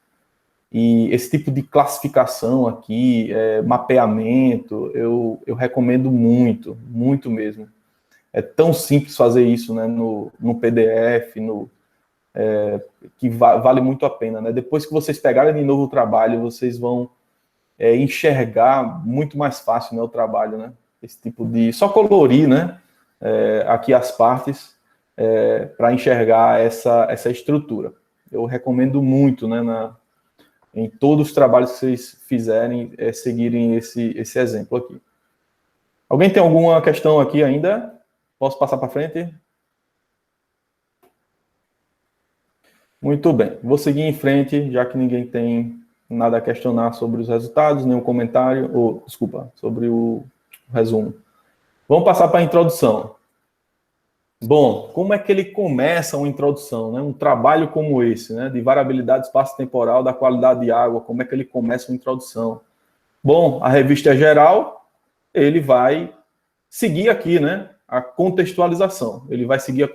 E esse tipo de classificação aqui, mapeamento, eu recomendo muito, muito mesmo. É tão simples fazer isso, né, no PDF, que vale muito a pena, né? Depois que vocês pegarem de novo o trabalho, vocês vão enxergar muito mais fácil, né, o trabalho, né? Esse tipo de... Só colorir, né, aqui as partes para enxergar essa estrutura. Eu recomendo muito, né, em todos os trabalhos que vocês fizerem, seguirem esse exemplo aqui. Alguém tem alguma questão aqui ainda? Posso passar para frente? Muito bem. Vou seguir em frente, já que ninguém tem nada a questionar sobre os resultados, nenhum comentário, sobre o resumo. Vamos passar para a introdução. Bom, como é que ele começa uma introdução, né? Um trabalho como esse, né? De variabilidade espaço-temporal da qualidade de água, como é que ele começa uma introdução? Bom, a revista é geral, ele vai seguir aqui, né? A contextualização. Ele vai seguir a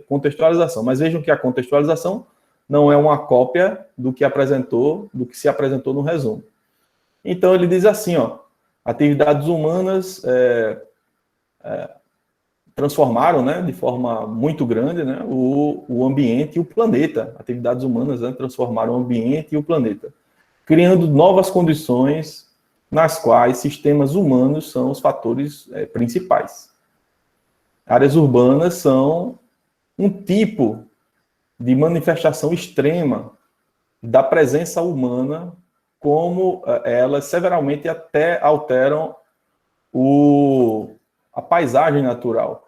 contextualização. Mas vejam que a contextualização não é uma cópia do que se apresentou no resumo. Então, ele diz assim, ó, atividades humanas transformaram, né, de forma muito grande, né, o ambiente e o planeta. Atividades humanas, né, transformaram o ambiente e o planeta, criando novas condições nas quais sistemas humanos são os fatores principais. Áreas urbanas são um tipo de manifestação extrema da presença humana, como elas severamente até alteram a paisagem natural.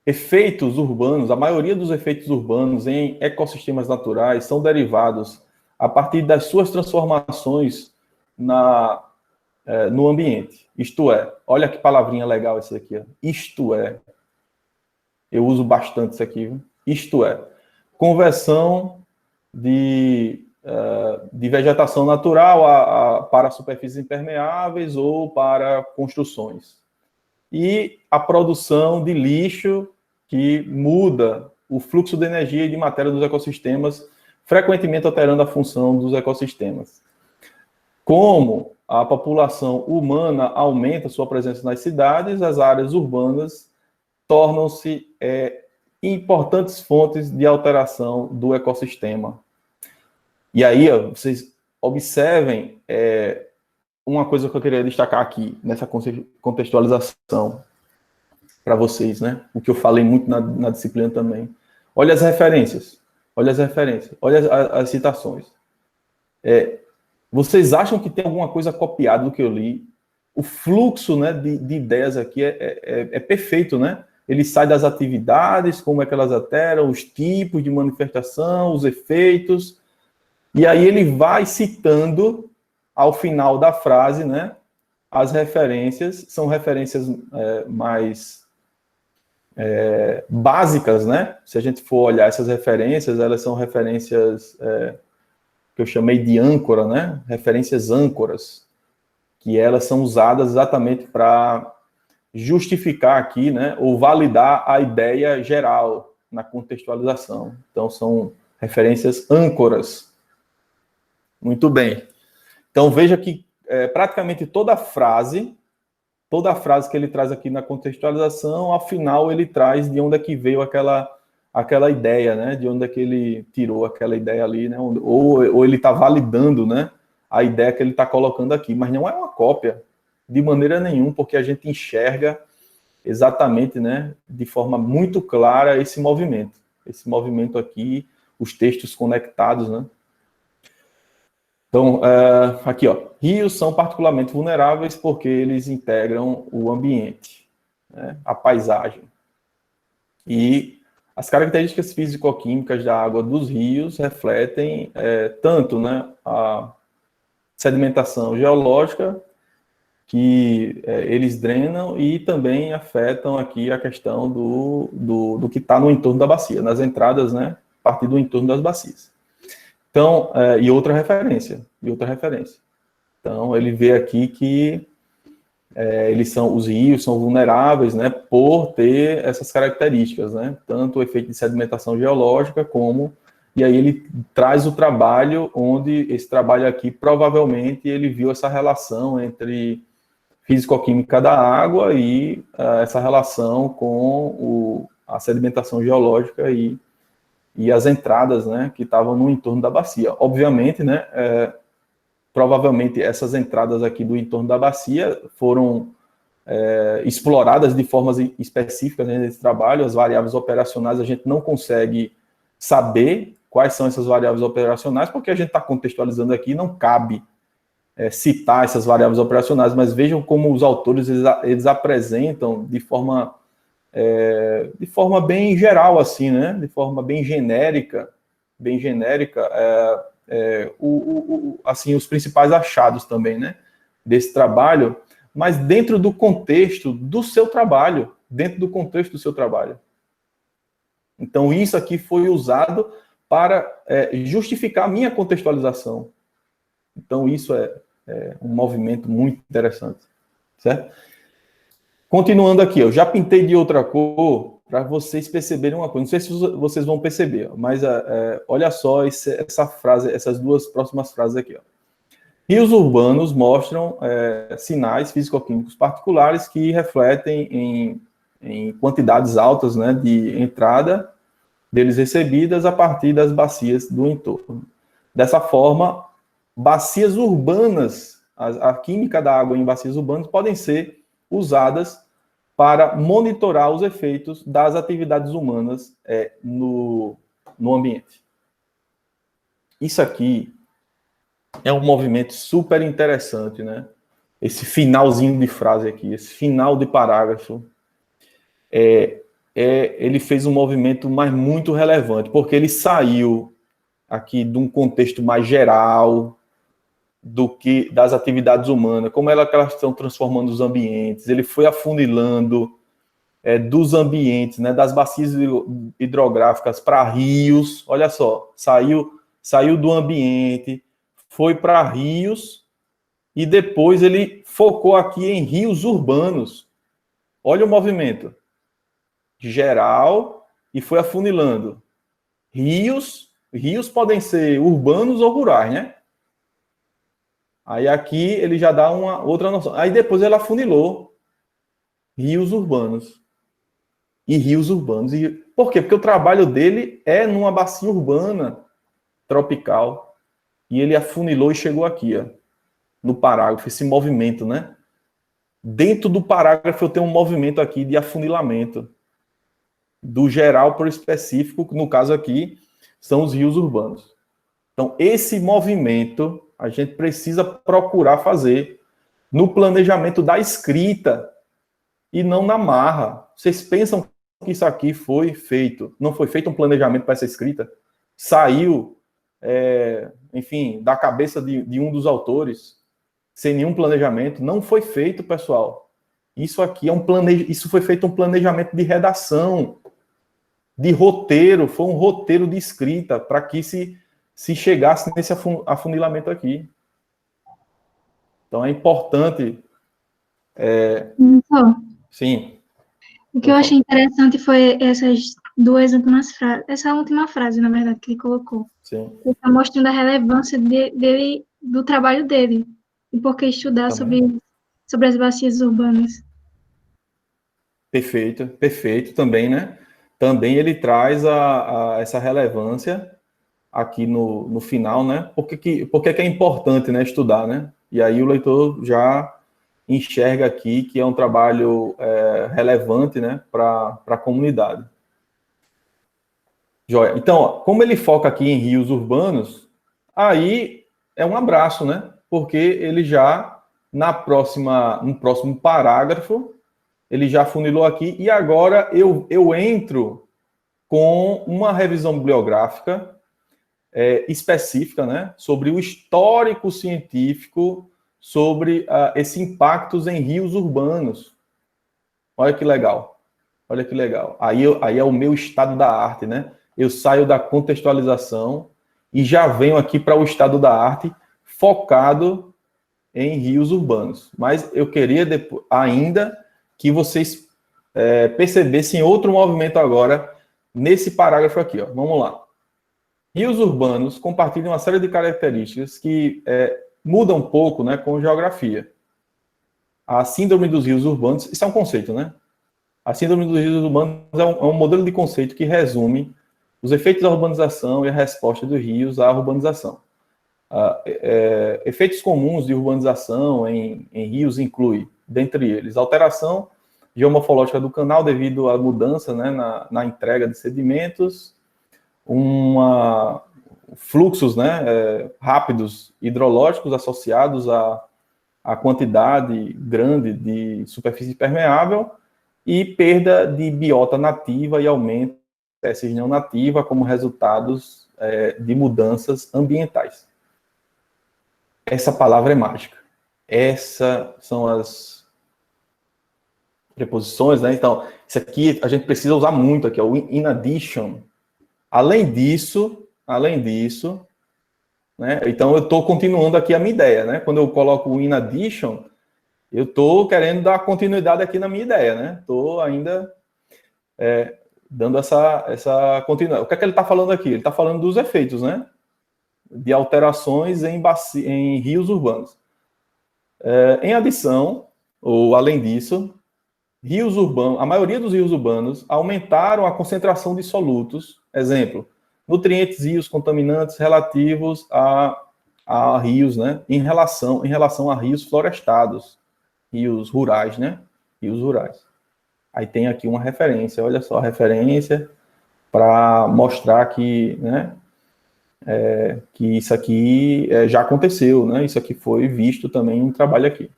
Efeitos urbanos, a maioria dos efeitos urbanos em ecossistemas naturais são derivados a partir das suas transformações no ambiente. Isto é, olha que palavrinha legal essa aqui. Ó. Isto é, eu uso bastante isso aqui. Viu? Isto é, conversão de vegetação natural para superfícies impermeáveis ou para construções. E a produção de lixo que muda o fluxo de energia e de matéria dos ecossistemas, frequentemente alterando a função dos ecossistemas. Como a população humana aumenta sua presença nas cidades, as áreas urbanas tornam-se importantes fontes de alteração do ecossistema. E aí, ó, vocês observem uma coisa que eu queria destacar aqui, nessa contextualização para vocês, né? O que eu falei muito na disciplina também. Olha as referências, olha as citações. Vocês acham que tem alguma coisa copiada do que eu li? O fluxo, né, de ideias aqui é perfeito, né? Ele sai das atividades, como é que elas alteram, os tipos de manifestação, os efeitos, e aí ele vai citando, ao final da frase, né, as referências, são referências mais básicas, né? Se a gente for olhar essas referências, elas são referências que eu chamei de âncora, né? Referências âncoras, que elas são usadas exatamente para justificar aqui, né, ou validar a ideia geral na contextualização. Então, são referências âncoras. Muito bem. Então, veja que praticamente toda frase que ele traz aqui na contextualização, ao final ele traz de onde é que veio aquela ideia, né, de onde é que ele tirou aquela ideia ali, né, ou ele está validando, né, a ideia que ele está colocando aqui, mas não é uma cópia, de maneira nenhuma, porque a gente enxerga exatamente, né, de forma muito clara esse movimento aqui, os textos conectados, né. Então, aqui, ó, rios são particularmente vulneráveis porque eles integram o ambiente, né, a paisagem. E as características físico-químicas da água dos rios refletem tanto, né, a sedimentação geológica, que eles drenam e também afetam aqui a questão do que está no entorno da bacia, nas entradas, né, a partir do entorno das bacias. Então, e outra referência. Então, ele vê aqui que os rios são vulneráveis, né, por ter essas características, né, tanto o efeito de sedimentação geológica e aí ele traz o trabalho, onde esse trabalho aqui, provavelmente, ele viu essa relação entre físico-química da água e essa relação com a sedimentação geológica e as entradas, né, que estavam no entorno da bacia. Obviamente, né, provavelmente essas entradas aqui do entorno da bacia foram exploradas de formas específicas nesse trabalho. As variáveis operacionais a gente não consegue saber quais são essas variáveis operacionais, porque a gente está contextualizando aqui, não cabe citar essas variáveis operacionais, mas vejam como os autores eles apresentam de forma bem geral, assim, né? De forma bem genérica, assim, os principais achados também, né? Desse trabalho, mas dentro do contexto do seu trabalho, Então, isso aqui foi usado para justificar a minha contextualização. Então, isso é um movimento muito interessante, certo? Continuando aqui, eu já pintei de outra cor para vocês perceberem uma coisa. Não sei se vocês vão perceber, mas olha só essa frase, essas duas próximas frases aqui. Ó. Rios urbanos mostram sinais físico-químicos particulares que refletem em quantidades altas, né, de entrada deles recebidas a partir das bacias do entorno. Dessa forma, bacias urbanas, a química da água em bacias urbanas podem ser usadas para monitorar os efeitos das atividades humanas no ambiente. Isso aqui é um movimento super interessante, né? Esse finalzinho de frase aqui, esse final de parágrafo, ele fez um movimento mas muito relevante, porque ele saiu aqui de um contexto mais geral do que das atividades humanas, como elas estão transformando os ambientes. Ele foi afunilando dos ambientes, né, das bacias hidrográficas para rios. Olha só, saiu do ambiente, foi para rios e depois ele focou aqui em rios urbanos. Olha o movimento geral e foi afunilando. Rios podem ser urbanos ou rurais, né? Aí aqui ele já dá uma outra noção. Aí depois ele afunilou rios urbanos. E rios urbanos. Por quê? Porque o trabalho dele é numa bacia urbana tropical. E ele afunilou e chegou aqui, ó, no parágrafo, esse movimento, né? Dentro do parágrafo eu tenho um movimento aqui de afunilamento. Do geral para o específico, no caso aqui, são os rios urbanos. Então, esse movimento a gente precisa procurar fazer no planejamento da escrita e não na marra. Vocês pensam que isso aqui foi feito? Não foi feito um planejamento para essa escrita? Saiu, enfim, da cabeça de um dos autores, sem nenhum planejamento? Não foi feito, pessoal. Isso aqui isso foi feito um planejamento de redação, de roteiro, foi um roteiro de escrita para que se chegasse nesse afunilamento aqui. Então é importante. Então, Sim. o que eu achei interessante foi essas duas últimas frases, essa última frase, na verdade, que ele colocou. Sim. Ele está mostrando a relevância dele, do trabalho dele, e por que estudar sobre as bacias urbanas. Perfeito também, né? Também ele traz essa relevância aqui no final, né? Por que é importante, né, estudar, né? E aí o leitor já enxerga aqui que é um trabalho relevante, né, para a comunidade. Joia. Então, ó, como ele foca aqui em rios urbanos, aí é um abraço, né? Porque ele já, no próximo parágrafo, ele já funilou aqui, e agora eu entro com uma revisão bibliográfica específica, né, sobre o histórico científico sobre esses impactos em rios urbanos. Olha que legal. Olha que legal. Aí é o meu estado da arte, né? Eu saio da contextualização e já venho aqui para o estado da arte focado em rios urbanos. Mas eu queria ainda que vocês percebessem outro movimento agora nesse parágrafo aqui, ó. Vamos lá. Rios urbanos compartilham uma série de características que mudam um pouco, né, com geografia. A síndrome dos rios urbanos, isso é um conceito, né? A síndrome dos rios urbanos é um modelo de conceito que resume os efeitos da urbanização e a resposta dos rios à urbanização. Efeitos comuns de urbanização em rios incluem, dentre eles, alteração geomorfológica do canal devido à mudança, né, na entrega de sedimentos, fluxos, né, rápidos hidrológicos associados à quantidade grande de superfície permeável e perda de biota nativa e aumento de espécies não nativas como resultados de mudanças ambientais. Essa palavra é mágica. Essas são as preposições, né? Então, isso aqui a gente precisa usar muito aqui, o in addition. Além disso, né? Então eu estou continuando aqui a minha ideia, né? Quando eu coloco o in addition, eu estou querendo dar continuidade aqui na minha ideia, né? Estou ainda dando essa continuidade. O que é que ele está falando aqui? Ele está falando dos efeitos, né? De alterações em rios urbanos. Em adição, ou além disso, rios urbanos, a maioria dos rios urbanos aumentaram a concentração de solutos, exemplo, nutrientes, rios, contaminantes relativos a rios, né? Em relação a rios florestados, rios rurais, né? Rios rurais. Aí tem aqui uma referência, olha só, a referência para mostrar que, né, que isso aqui já aconteceu, né? Isso aqui foi visto também em trabalho aqui.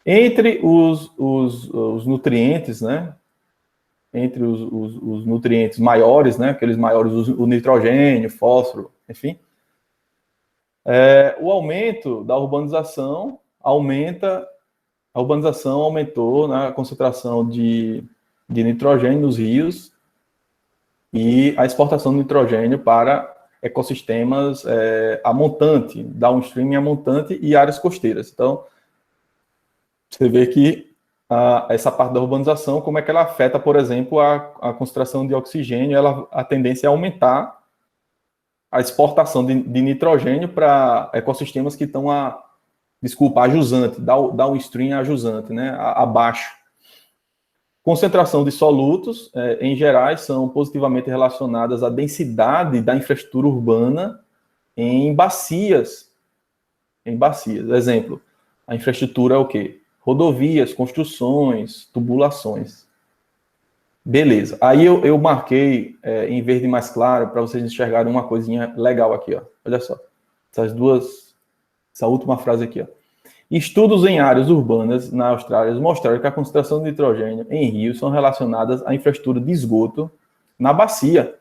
Entre os nutrientes, né? Entre os nutrientes maiores, né? Aqueles maiores, o nitrogênio, fósforo, enfim. O aumento da urbanização a urbanização aumentou, né, a concentração de nitrogênio nos rios e a exportação de nitrogênio para ecossistemas a montante, downstream a montante e áreas costeiras. Então, você vê que essa parte da urbanização, como é que ela afeta, por exemplo, a concentração de oxigênio, a tendência é aumentar a exportação de nitrogênio para ecossistemas que estão a jusante, downstream a jusante, né, abaixo. Concentração de solutos, em geral, são positivamente relacionadas à densidade da infraestrutura urbana em bacias. Exemplo, a infraestrutura é o quê? Rodovias, construções, tubulações. Beleza. Aí eu marquei em verde mais claro para vocês enxergarem uma coisinha legal aqui, ó. Olha só. Essa última frase aqui, ó. Estudos em áreas urbanas na Austrália mostraram que a concentração de nitrogênio em rios são relacionadas à infraestrutura de esgoto na bacia.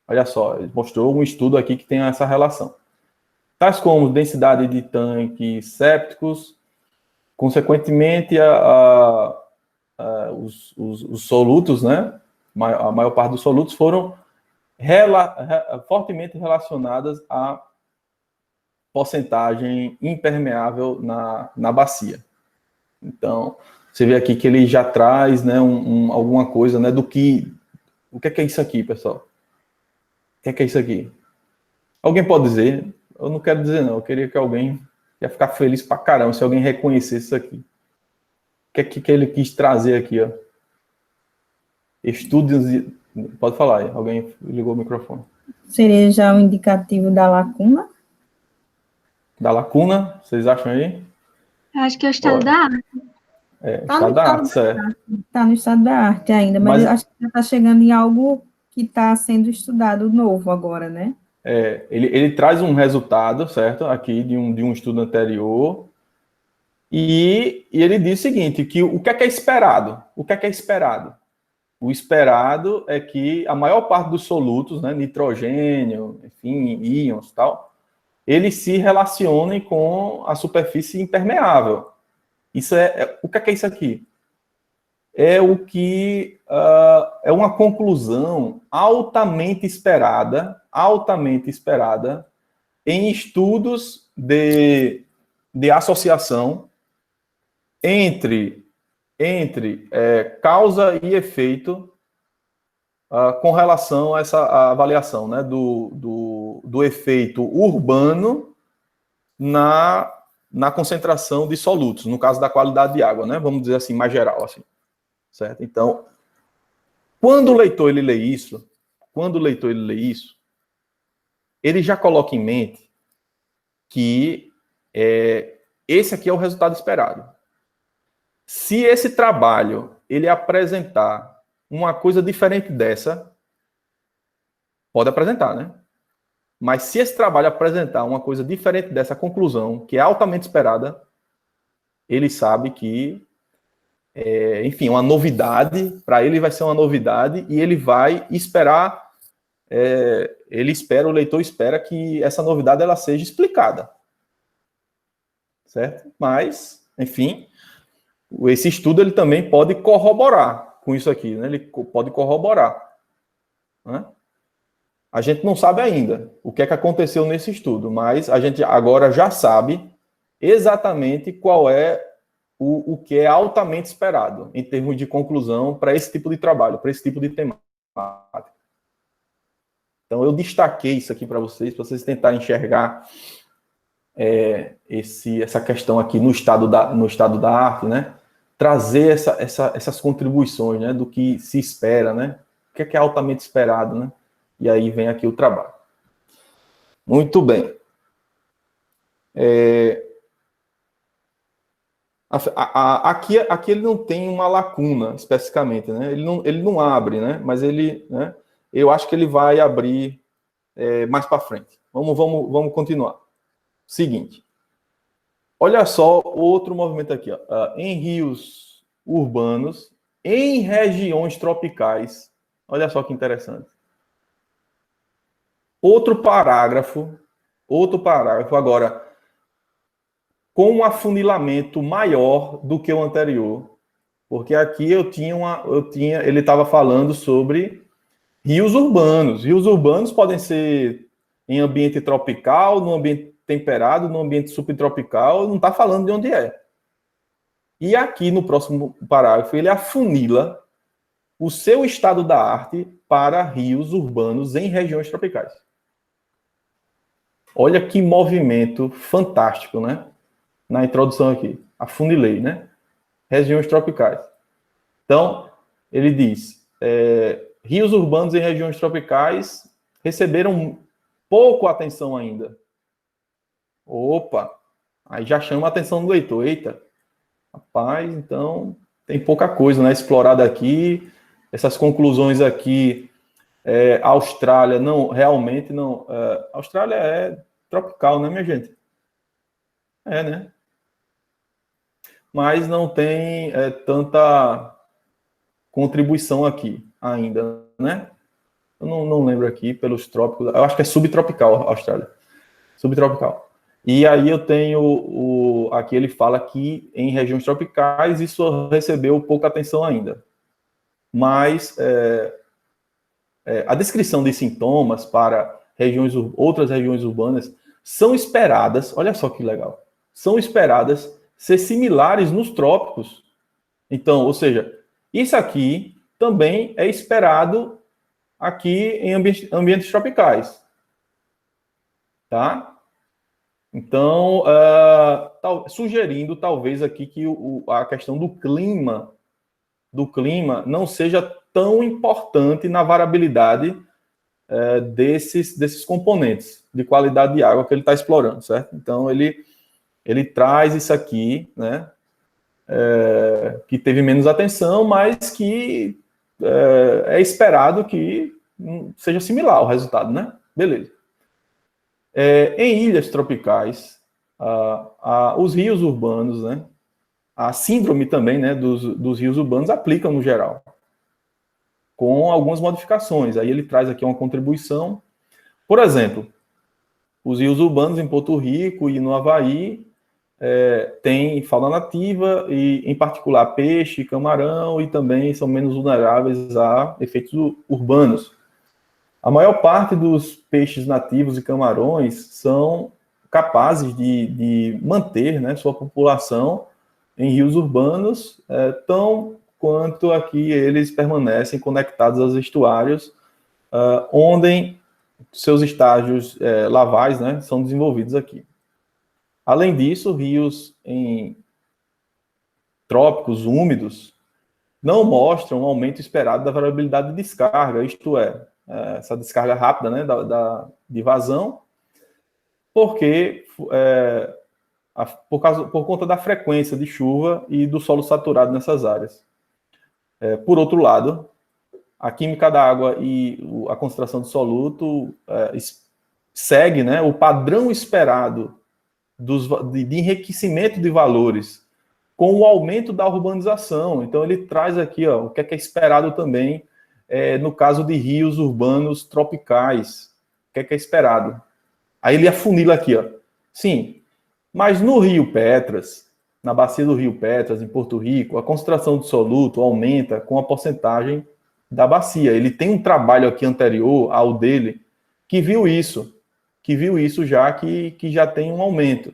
Olha só, ele mostrou um estudo aqui que tem essa relação. Tais como densidade de tanques sépticos, consequentemente, os solutos, né? A maior parte dos solutos foram fortemente relacionadas à porcentagem impermeável na bacia. Então, você vê aqui que ele já traz, né, alguma coisa, né, do que... O que é isso aqui, pessoal? O que é isso aqui? Alguém pode dizer? Eu não quero dizer, não. Eu queria que alguém... Ia ficar feliz pra caramba se alguém reconhecesse isso aqui. O que ele quis trazer aqui, ó? Estudos... Pode falar aí. Alguém ligou o microfone. Seria já o indicativo da lacuna? Da lacuna, vocês acham aí? Acho que é o estado da arte. Estado da arte, certo. Está no estado da arte ainda, mas eu acho que já está chegando em algo que está sendo estudado novo agora, né? Ele traz um resultado, certo? Aqui de um estudo anterior. E ele diz o seguinte, que o que é esperado? O que é esperado? O esperado é que a maior parte dos solutos, né, nitrogênio, enfim, íons e tal, eles se relacionem com a superfície impermeável. Isso o que é isso aqui? É o que é uma conclusão altamente esperada em estudos de associação entre causa e efeito com relação a essa avaliação, né, do efeito urbano na concentração de solutos, no caso da qualidade de água, né, vamos dizer assim, mais geral, assim, certo? Então, quando o leitor ele lê isso, ele já coloca em mente que esse aqui é o resultado esperado. Se esse trabalho ele apresentar uma coisa diferente dessa, pode apresentar, né? Mas se esse trabalho apresentar uma coisa diferente dessa conclusão, que é altamente esperada, ele sabe que, enfim, uma novidade, para ele vai ser uma novidade, e ele vai esperar, o leitor espera que essa novidade ela seja explicada. Certo? Mas, enfim, esse estudo ele também pode corroborar com isso aqui, né? Ele pode corroborar, né? A gente não sabe ainda o que é que aconteceu nesse estudo, mas a gente agora já sabe exatamente qual é o que é altamente esperado em termos de conclusão para esse tipo de trabalho, para esse tipo de temática. Então, eu destaquei isso aqui para vocês tentarem enxergar essa questão aqui no estado da arte, né? Trazer essas contribuições, né? Do que se espera, né? O que é altamente esperado, né? E aí vem aqui o trabalho. Muito bem. Aqui ele não tem uma lacuna, especificamente, né? Ele não abre, né? Mas ele, né? Eu acho que ele vai abrir mais para frente. Vamos continuar. Seguinte. Olha só outro movimento aqui. Ó. Em rios urbanos, em regiões tropicais. Olha só que interessante. Outro parágrafo agora, com um afunilamento maior do que o anterior. Porque aqui ele estava falando sobre rios urbanos. Rios urbanos podem ser em ambiente tropical, no ambiente temperado, no ambiente subtropical, não está falando de onde é. E aqui, no próximo parágrafo, ele afunila o seu estado da arte para rios urbanos em regiões tropicais. Olha que movimento fantástico, né? Na introdução aqui. Afunilei, né? Regiões tropicais. Então, ele diz, rios urbanos em regiões tropicais receberam pouco atenção ainda. Opa! Aí já chama a atenção do leitor. Eita! Rapaz, então tem pouca coisa, né? Explorada aqui. Essas conclusões aqui, a Austrália realmente não. A Austrália é tropical, né, minha gente? Né? Mas não tem tanta contribuição aqui ainda, né? Eu não lembro aqui pelos trópicos. Eu acho que é subtropical a Austrália. Subtropical. E aí eu tenho aqui ele fala que em regiões tropicais isso recebeu pouca atenção ainda. Mas a descrição de sintomas para outras regiões urbanas são esperadas, olha só que legal, são esperadas ser similares nos trópicos. Então, ou seja, isso aqui também é esperado aqui em ambientes tropicais. Tá? Então, sugerindo talvez aqui que a questão do clima não seja tão importante na variabilidade desses componentes de qualidade de água que ele está explorando, certo? Então, ele traz isso aqui, né? Que teve menos atenção, mas que é esperado que seja similar o resultado, né? Beleza. Em ilhas tropicais, os rios urbanos, né? A síndrome também, né, dos rios urbanos aplicam no geral, com algumas modificações. Aí ele traz aqui uma contribuição. Por exemplo, os rios urbanos em Porto Rico e no Havaí têm fauna nativa, e em particular peixe, camarão, e também são menos vulneráveis a efeitos urbanos. A maior parte dos peixes nativos e camarões são capazes de manter, né, sua população em rios urbanos, tão quanto aqui eles permanecem conectados aos estuários, onde seus estágios lavais, né, são desenvolvidos aqui. Além disso, rios em trópicos úmidos não mostram um aumento esperado da variabilidade de descarga, isto é, essa descarga rápida, né, de vazão, porque por conta da frequência de chuva e do solo saturado nessas áreas. Por outro lado, a química da água e a concentração de soluto segue, né, o padrão esperado de enriquecimento de valores com o aumento da urbanização. Então, ele traz aqui o que é esperado também no caso de rios urbanos tropicais. O que é esperado? Aí ele afunila aqui, Sim, mas no Rio Petras, na bacia do Rio Petras, em Porto Rico, a concentração de soluto aumenta com a porcentagem da bacia. Ele tem um trabalho aqui anterior ao dele que viu isso já, que já tem um aumento.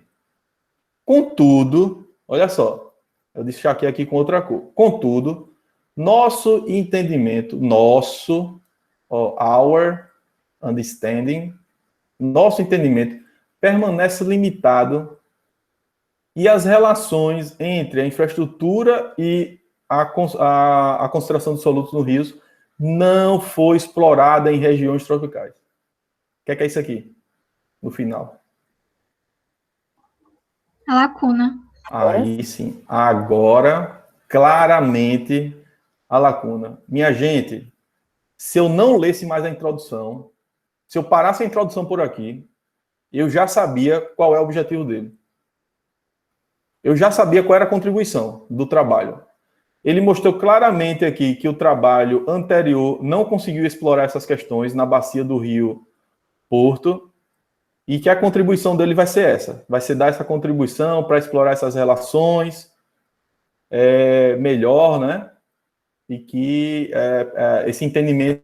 Contudo, olha só, eu destaquei aqui com outra cor. Contudo, nosso entendimento, our understanding, nosso entendimento permanece limitado, e as relações entre a infraestrutura e a concentração de solutos nos rios não foi explorada em regiões tropicais. O que é isso aqui, no final? A lacuna. Aí sim. Agora, claramente, a lacuna. Minha gente, se eu não lesse mais a introdução, se eu parasse a introdução por aqui, eu já sabia qual é o objetivo dele. Eu já sabia qual era a contribuição do trabalho. Ele mostrou claramente aqui que o trabalho anterior não conseguiu explorar essas questões na bacia do Rio Porto e que a contribuição dele vai ser essa. Vai ser dar essa contribuição para explorar essas relações melhor, né? E que esse entendimento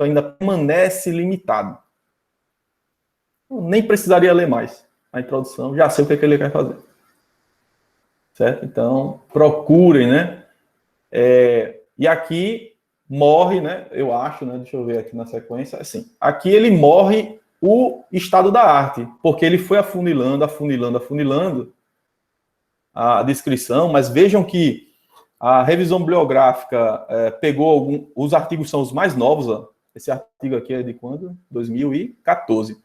ainda permanece limitado. Eu nem precisaria ler mais a introdução, já sei o que, é que ele quer fazer. Certo? Então, procurem, né? E aqui morre, né? Eu acho, né? Deixa eu ver aqui na sequência. Assim, aqui ele morre o estado da arte, porque ele foi afunilando a descrição, mas vejam que a revisão bibliográfica pegou os artigos são os mais novos, ó. Esse artigo aqui é de quando? 2014.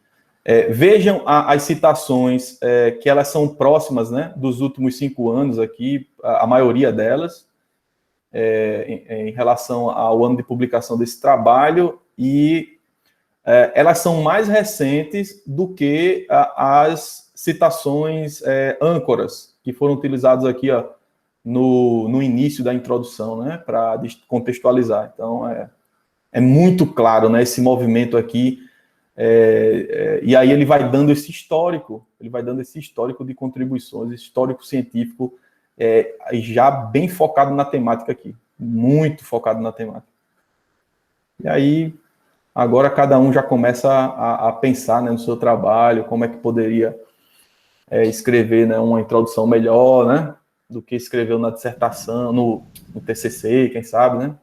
Vejam as citações, que elas são próximas, né, dos últimos 5 anos aqui, a maioria delas, em relação ao ano de publicação desse trabalho, e elas são mais recentes do que as citações âncoras, que foram utilizadas aqui ó, no início da introdução, né, para contextualizar. Então, é muito claro, né, esse movimento aqui. E aí ele vai dando esse histórico, de contribuições, histórico científico, já bem focado na temática aqui, muito focado na temática. E aí, agora cada um já começa a pensar, né, no seu trabalho, como é que poderia escrever, né, uma introdução melhor, né, do que escreveu na dissertação, no TCC, quem sabe, né?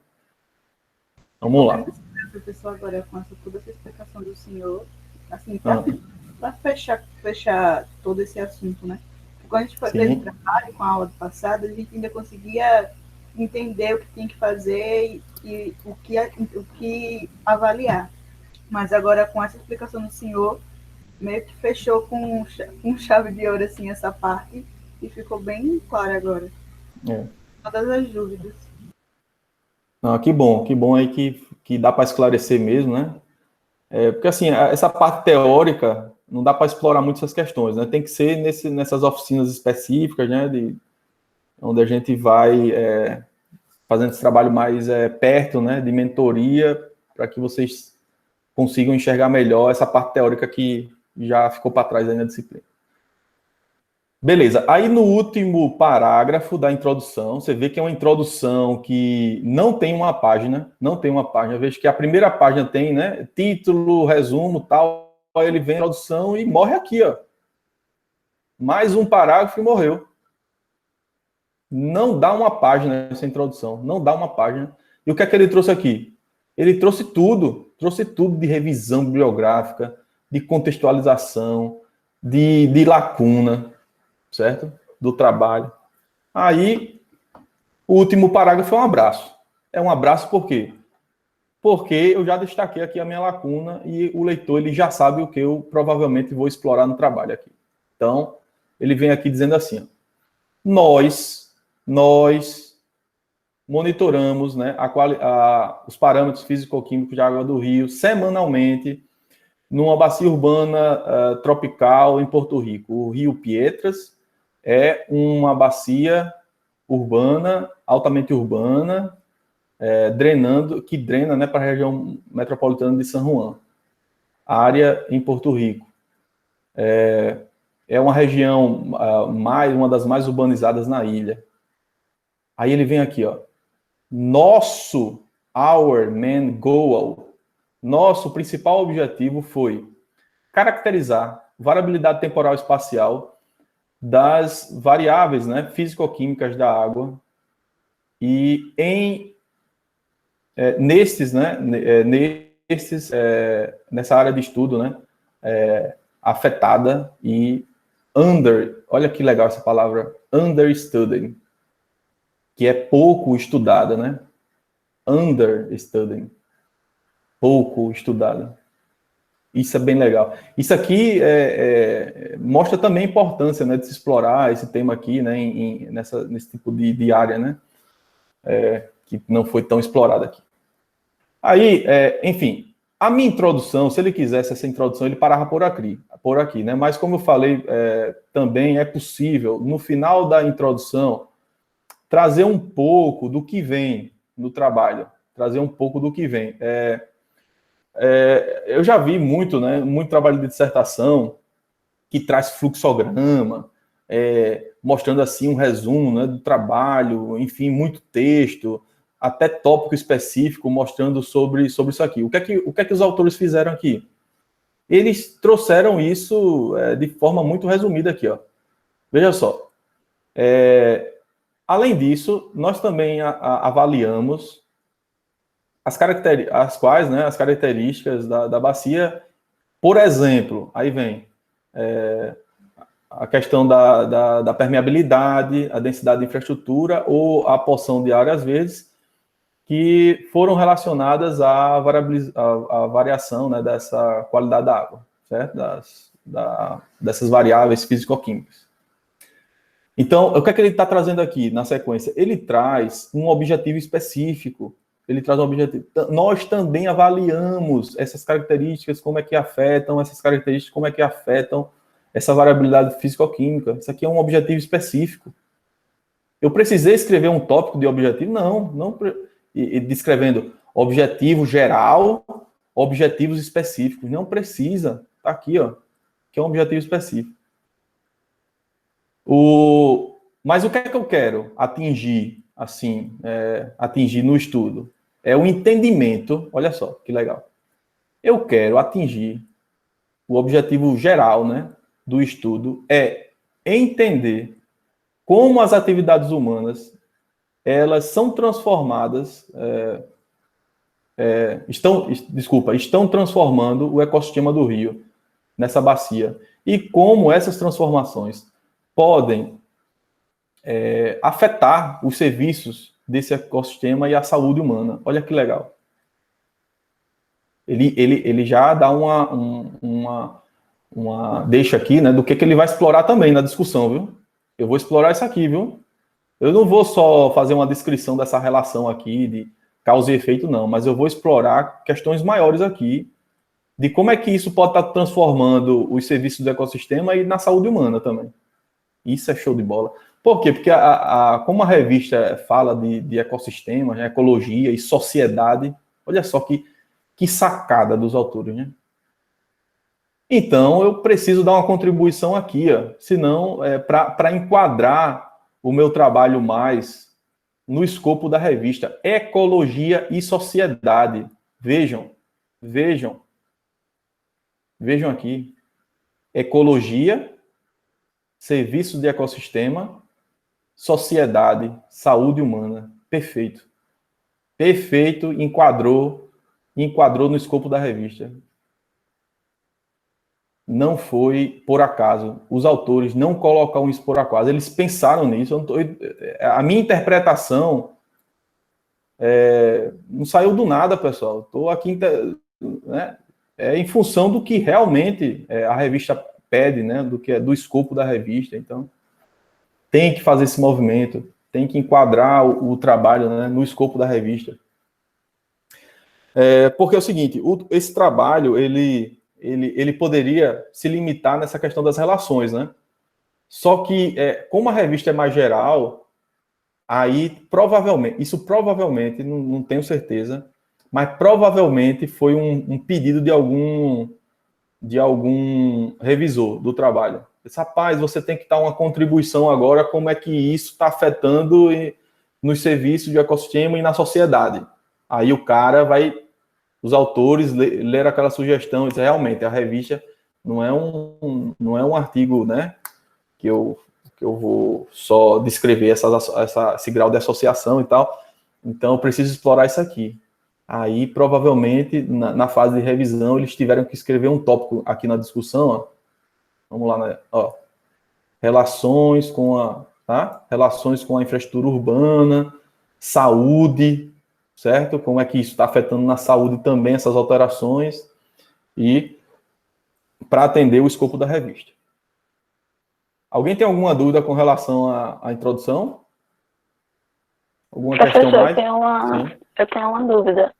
Vamos lá. Professor, agora com toda essa explicação do senhor, assim, para fechar todo esse assunto, né? Quando a gente fez o trabalho com a aula passada, a gente ainda conseguia entender o que tinha que fazer e o que avaliar. Mas agora, com essa explicação do senhor, meio que fechou com chave de ouro, assim, essa parte, e ficou bem claro agora. Todas as dúvidas. Que bom aí que dá para esclarecer mesmo, né? Porque, assim, essa parte teórica não dá para explorar muito essas questões, né? Tem que ser nessas oficinas específicas, né? Onde a gente vai fazendo esse trabalho mais perto, né? De mentoria, para que vocês consigam enxergar melhor essa parte teórica que já ficou para trás aí na disciplina. Beleza, aí no último parágrafo da introdução, você vê que é uma introdução que não tem uma página, veja que a primeira página tem, né, título, resumo, tal, aí ele vem a introdução e morre aqui, ó. Mais um parágrafo e morreu. Não dá uma página essa introdução, não dá uma página. E o que é que ele trouxe aqui? Ele trouxe tudo de revisão bibliográfica, de contextualização, de lacuna, certo? Do trabalho. Aí, o último parágrafo é um abraço. É um abraço por quê? Porque eu já destaquei aqui a minha lacuna e o leitor ele já sabe o que eu provavelmente vou explorar no trabalho aqui. Então, ele vem aqui dizendo assim, ó, nós monitoramos, né, os parâmetros físico-químicos de água do rio semanalmente numa bacia urbana tropical em Porto Rico. O Rio Piedras é uma bacia urbana, altamente urbana, que drena, né, para a região metropolitana de San Juan, área em Porto Rico. É uma região uma das mais urbanizadas na ilha. Aí ele vem aqui, ó. Our main goal, nosso principal objetivo foi caracterizar variabilidade temporal e espacial das variáveis, né, físico-químicas da água e nessa área de estudo, né, afetada e olha que legal essa palavra, understudied, que é pouco estudada, né? Understudied, pouco estudada. Isso é bem legal. Isso aqui mostra também a importância, né, de se explorar esse tema aqui, né, nesse tipo de área, né, que não foi tão explorada aqui. Aí, enfim, a minha introdução, se ele quisesse essa introdução, ele parava por aqui, né, mas como eu falei, também é possível, no final da introdução, trazer um pouco do que vem no trabalho, trazer um pouco do que vem. Eu já vi muito, né, muito trabalho de dissertação que traz fluxograma, mostrando assim um resumo, né, do trabalho, enfim, muito texto, até tópico específico mostrando sobre isso aqui. O que é que os autores fizeram aqui? Eles trouxeram isso de forma muito resumida aqui, ó. Veja só. Além disso, nós também avaliamos as características da bacia. Por exemplo, aí vem a questão da permeabilidade, a densidade de infraestrutura ou a porção de áreas verdes, que foram relacionadas à variação, né, dessa qualidade da água, certo? Dessas variáveis físico-químicas. Então, o que é que ele está trazendo aqui na sequência? Ele traz um objetivo específico. Ele traz um objetivo. Nós também avaliamos essas características, como é que afetam essas características, como é que afetam essa variabilidade físico-química. Isso aqui é um objetivo específico. Eu precisei escrever um tópico de objetivo? Não descrevendo objetivo geral, objetivos específicos. Não precisa. Está aqui, ó, que é um objetivo específico. Mas o que é que eu quero atingir, assim, atingir no estudo? É o entendimento, olha só, que legal. Eu quero atingir o objetivo geral, né, do estudo, é entender como as atividades humanas, elas são transformadas, estão transformando o ecossistema do rio nessa bacia, e como essas transformações podem afetar os serviços desse ecossistema e a saúde humana. Olha que legal. Ele já dá uma deixa aqui, né, do que ele vai explorar também na discussão, viu? Eu vou explorar isso aqui, viu? Eu não vou só fazer uma descrição dessa relação aqui de causa e efeito, não, mas eu vou explorar questões maiores aqui de como é que isso pode estar transformando os serviços do ecossistema e na saúde humana também. Isso é show de bola. Por quê? Porque como a revista fala de ecossistemas, né, ecologia e sociedade, olha só que sacada dos autores, né? Então, eu preciso dar uma contribuição aqui, ó, senão, para enquadrar o meu trabalho mais no escopo da revista Ecologia e Sociedade. Vejam aqui. Ecologia, serviços de ecossistema, sociedade, saúde humana. Perfeito. Perfeito, enquadrou no escopo da revista. Não foi por acaso. Os autores não colocam isso por acaso. Eles pensaram nisso. A minha interpretação não saiu do nada, pessoal. Estou aqui, né, em função do que realmente a revista pede, né, do escopo da revista. Então, tem que fazer esse movimento, tem que enquadrar o trabalho, né, no escopo da revista. Porque é o seguinte, esse trabalho, ele poderia se limitar nessa questão das relações, né? Só que, como a revista é mais geral, aí provavelmente, não tenho certeza, mas provavelmente foi um pedido de algum revisor do trabalho. Rapaz, você tem que dar uma contribuição agora, como é que isso está afetando nos serviços de ecossistema e na sociedade. Aí o cara os autores leram aquela sugestão e disseram, realmente, a revista não é um artigo, né, que eu vou só descrever esse grau de associação e tal, então eu preciso explorar isso aqui. Aí, provavelmente, na fase de revisão, eles tiveram que escrever um tópico aqui na discussão, ó. Vamos lá, né? Ó. Relações com a infraestrutura urbana, saúde, certo? Como é que isso está afetando na saúde também, essas alterações. E para atender o escopo da revista. Alguém tem alguma dúvida com relação à introdução? Alguma questão mais? Eu tenho uma dúvida.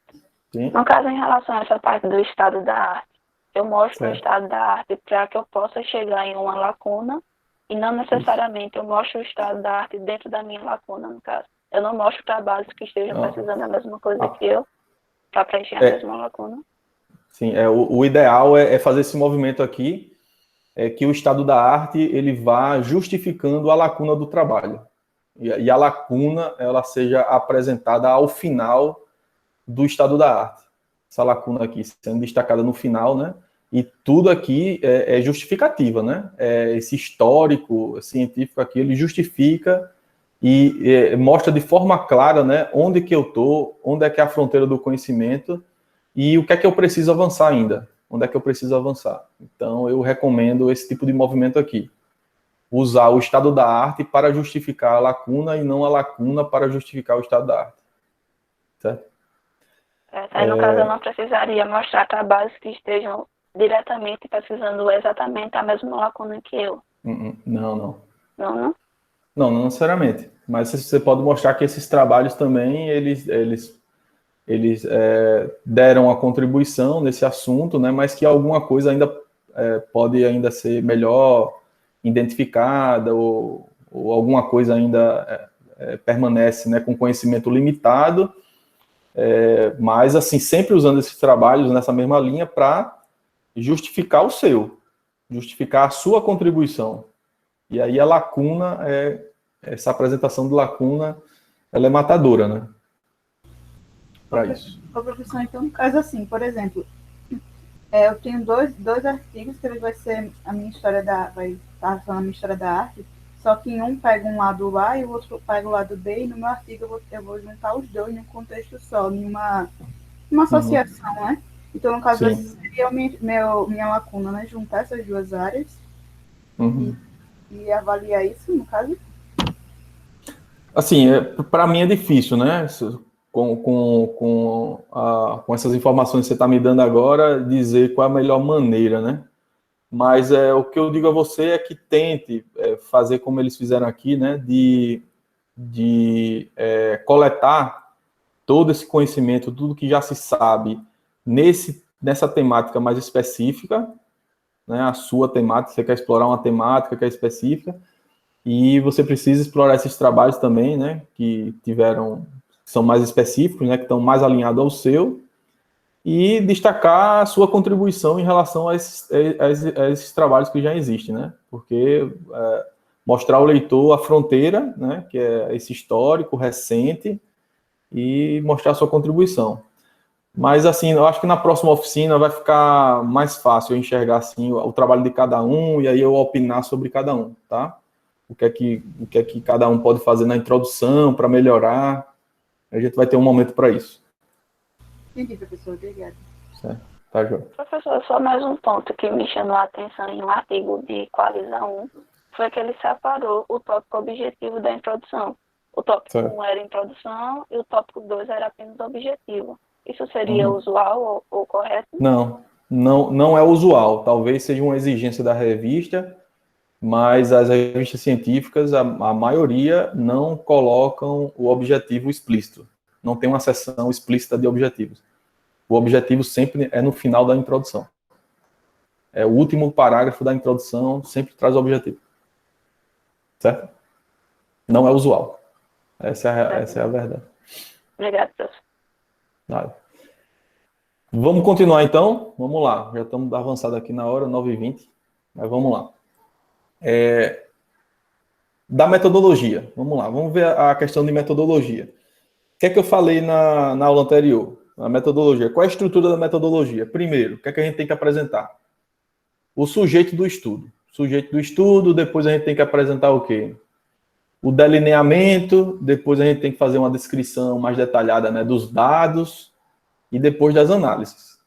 Sim. No caso, em relação a essa parte do estado da arte, eu mostro o Certo. estado da arte para que eu possa chegar em uma lacuna e não necessariamente eu mostro o estado da arte dentro da minha lacuna, no caso. Eu não mostro trabalhos que estejam precisando da mesma coisa que eu para preencher a mesma lacuna. Sim, o ideal é fazer esse movimento aqui, que o estado da arte ele vá justificando a lacuna do trabalho. E a lacuna ela seja apresentada ao final do estado da arte. Essa lacuna aqui sendo destacada no final, né? E tudo aqui é justificativa, né? Esse histórico científico aqui, ele justifica e mostra de forma clara, né? Onde que eu estou, onde é que é a fronteira do conhecimento e o que é que eu preciso avançar ainda. Onde é que eu preciso avançar. Então, eu recomendo esse tipo de movimento aqui. Usar o estado da arte para justificar a lacuna e não a lacuna para justificar o estado da arte. Certo? Aí, no caso, eu não precisaria mostrar trabalhos que estejam diretamente precisando exatamente a mesma lacuna que eu. Não. Não? Não necessariamente. Mas você pode mostrar que esses trabalhos também, eles deram a contribuição nesse assunto, né? Mas que alguma coisa ainda pode ainda ser melhor identificada ou alguma coisa ainda permanece, né, com conhecimento limitado, mas assim, sempre usando esses trabalhos nessa mesma linha para justificar justificar a sua contribuição. E aí a lacuna, essa apresentação de lacuna, ela é matadora, né? Para isso. Ô, professor, então, no caso assim, por exemplo, eu tenho dois artigos que ele vai ser a minha história vai estar falando a minha história da arte, só que em um pega um lado A e o outro pega o lado B, e no meu artigo eu vou juntar os dois em um contexto só, em uma associação, né? Então, no caso, essa seria minha lacuna, né? Juntar essas duas áreas e avaliar isso, no caso? Assim, para mim é difícil, né? Com essas informações que você está me dando agora, dizer qual é a melhor maneira, né? Mas o que eu digo a você é que tente fazer como eles fizeram aqui, né? De coletar todo esse conhecimento, tudo que já se sabe nessa temática mais específica, né? A sua temática, você quer explorar uma temática que é específica, e você precisa explorar esses trabalhos também, né? Que são mais específicos, né? Que estão mais alinhados ao seu, e destacar a sua contribuição em relação a esses trabalhos que já existem, né? Porque mostrar ao leitor a fronteira, né? Que é esse histórico recente, e mostrar a sua contribuição. Mas, assim, eu acho que na próxima oficina vai ficar mais fácil eu enxergar, assim, o trabalho de cada um, e aí eu opinar sobre cada um, tá? O que é que cada um pode fazer na introdução para melhorar. A gente vai ter um momento para isso. Entendi, professor. Obrigada. Certo. Tá, João. Professor, só mais um ponto que me chamou a atenção em um artigo de Qualiza 1 foi que ele separou o tópico objetivo da introdução. O tópico 1 era introdução e o tópico 2 era apenas objetivo. Isso seria usual ou correto? Não é usual. Talvez seja uma exigência da revista, mas as revistas científicas, a maioria, não colocam o objetivo explícito. Não tem uma seção explícita de objetivos. O objetivo sempre é no final da introdução. O último parágrafo da introdução sempre traz o objetivo. Certo? Não é usual. Essa é a verdade. Obrigado, professor. Nada. Vamos continuar, então? Vamos lá. Já estamos avançados aqui na hora, 9h20. Mas vamos lá. Da metodologia. Vamos lá. Vamos ver a questão de metodologia. O que é que eu falei na aula anterior? A metodologia. Qual é a estrutura da metodologia? Primeiro, o que é que a gente tem que apresentar? O sujeito do estudo. Sujeito do estudo, depois a gente tem que apresentar o quê? O delineamento, depois a gente tem que fazer uma descrição mais detalhada, né, dos dados e depois das análises.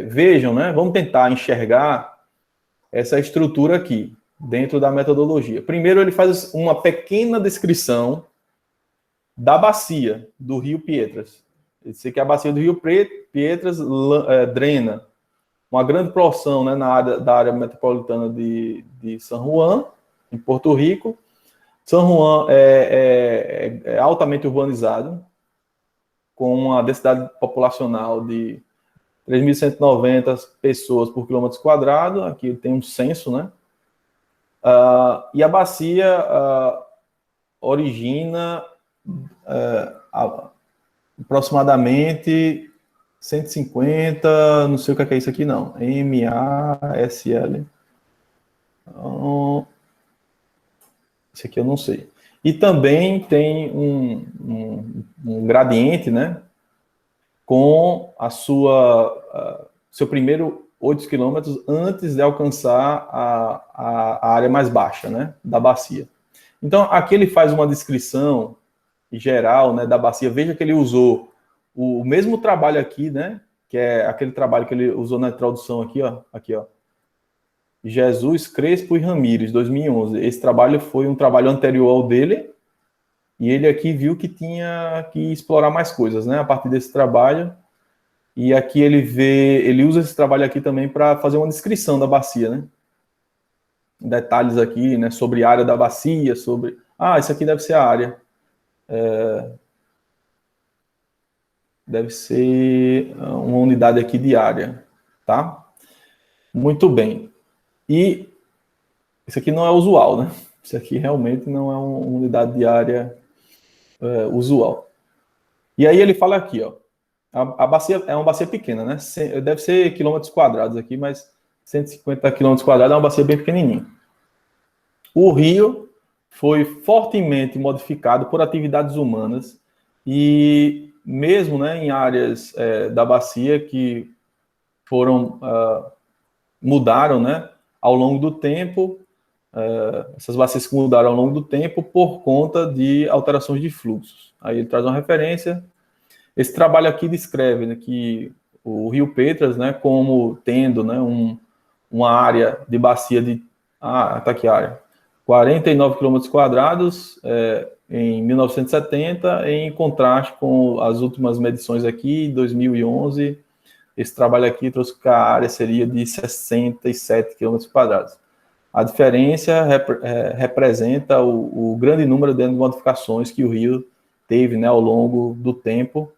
Vejam, né? Vamos tentar enxergar essa estrutura aqui, dentro da metodologia. Primeiro, ele faz uma pequena descrição da bacia do Rio Pietras. Esse aqui é a bacia do Rio Pietras, drena uma grande porção, né, da área metropolitana de San Juan, em Porto Rico. San Juan é altamente urbanizado, com uma densidade populacional de 3.190 pessoas por quilômetro quadrado. Aqui tem um censo, né? E a bacia origina aproximadamente 150, não sei o que é isso aqui, não. MASL. Esse aqui eu não sei. E também tem um gradiente, né? Com seu primeiro 8 quilômetros antes de alcançar a área mais baixa, né? Da bacia. Então, aqui ele faz uma descrição geral, né, da bacia. Veja que ele usou o mesmo trabalho aqui, né, que é aquele trabalho que ele usou na introdução aqui, ó, Jesus, Crespo e Ramírez, 2011. Esse trabalho foi um trabalho anterior ao dele, e ele aqui viu que tinha que explorar mais coisas, né, a partir desse trabalho. E aqui ele usa esse trabalho aqui também para fazer uma descrição da bacia, né, detalhes aqui, né, sobre a área da bacia, sobre... isso aqui deve ser a área. Deve ser uma unidade aqui de área, tá? Muito bem. E isso aqui não é usual, né? Isso aqui realmente não é uma unidade de área usual. E aí ele fala aqui, ó, a bacia é uma bacia pequena, né? Deve ser quilômetros quadrados aqui, mas 150 quilômetros quadrados é uma bacia bem pequenininha. O rio foi fortemente modificado por atividades humanas e mesmo, né, em áreas da bacia que mudaram, né, ao longo do tempo, essas bacias que mudaram ao longo do tempo por conta de alterações de fluxos. Aí ele traz uma referência. Esse trabalho aqui descreve, né, que o Rio Petras, né, como tendo, né, uma área de bacia de... tá aqui a área. 49 quilômetros quadrados em 1970, em contraste com as últimas medições aqui, em 2011, esse trabalho aqui trouxe que a área seria de 67 quilômetros quadrados. A diferença representa o grande número de modificações que o rio teve, né, ao longo do tempo,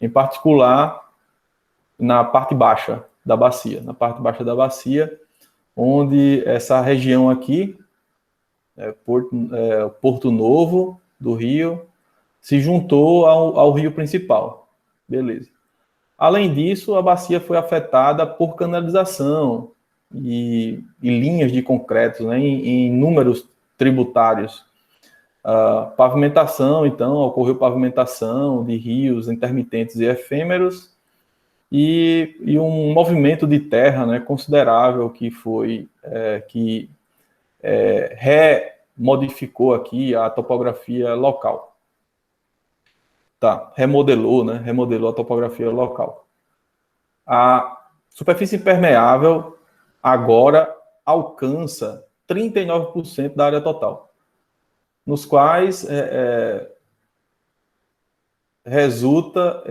em particular na parte baixa da bacia. Na parte baixa da bacia, onde essa região aqui, Porto Novo do Rio, se juntou ao rio principal. Beleza. Além disso, a bacia foi afetada por canalização e linhas de concreto, né, em inúmeros tributários. Pavimentação, então, ocorreu pavimentação de rios intermitentes e efêmeros e um movimento de terra, né, considerável que foi remodificou aqui a topografia local. Tá, remodelou a topografia local. A superfície impermeável agora alcança 39% da área total, nos quais resulta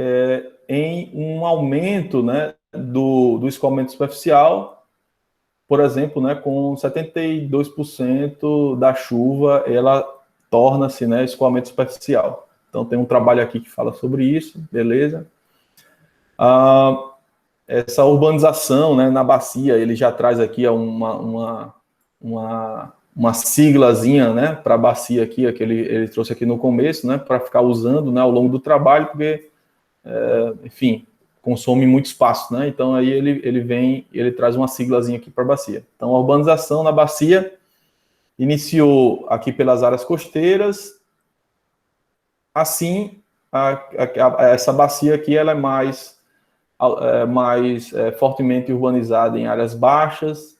em um aumento, né, do escoamento superficial. Por exemplo, né, com 72% da chuva, ela torna-se, né, escoamento superficial. Então, tem um trabalho aqui que fala sobre isso, beleza? Essa urbanização, né, na bacia, ele já traz aqui uma siglazinha, né, para a bacia aqui, que ele trouxe aqui no começo, né, para ficar usando, né, ao longo do trabalho, porque, enfim, consome muito espaço, né? Então aí ele traz uma siglazinha aqui para a bacia. Então a urbanização na bacia iniciou aqui pelas áreas costeiras. Assim, essa bacia aqui ela é mais fortemente urbanizada em áreas baixas,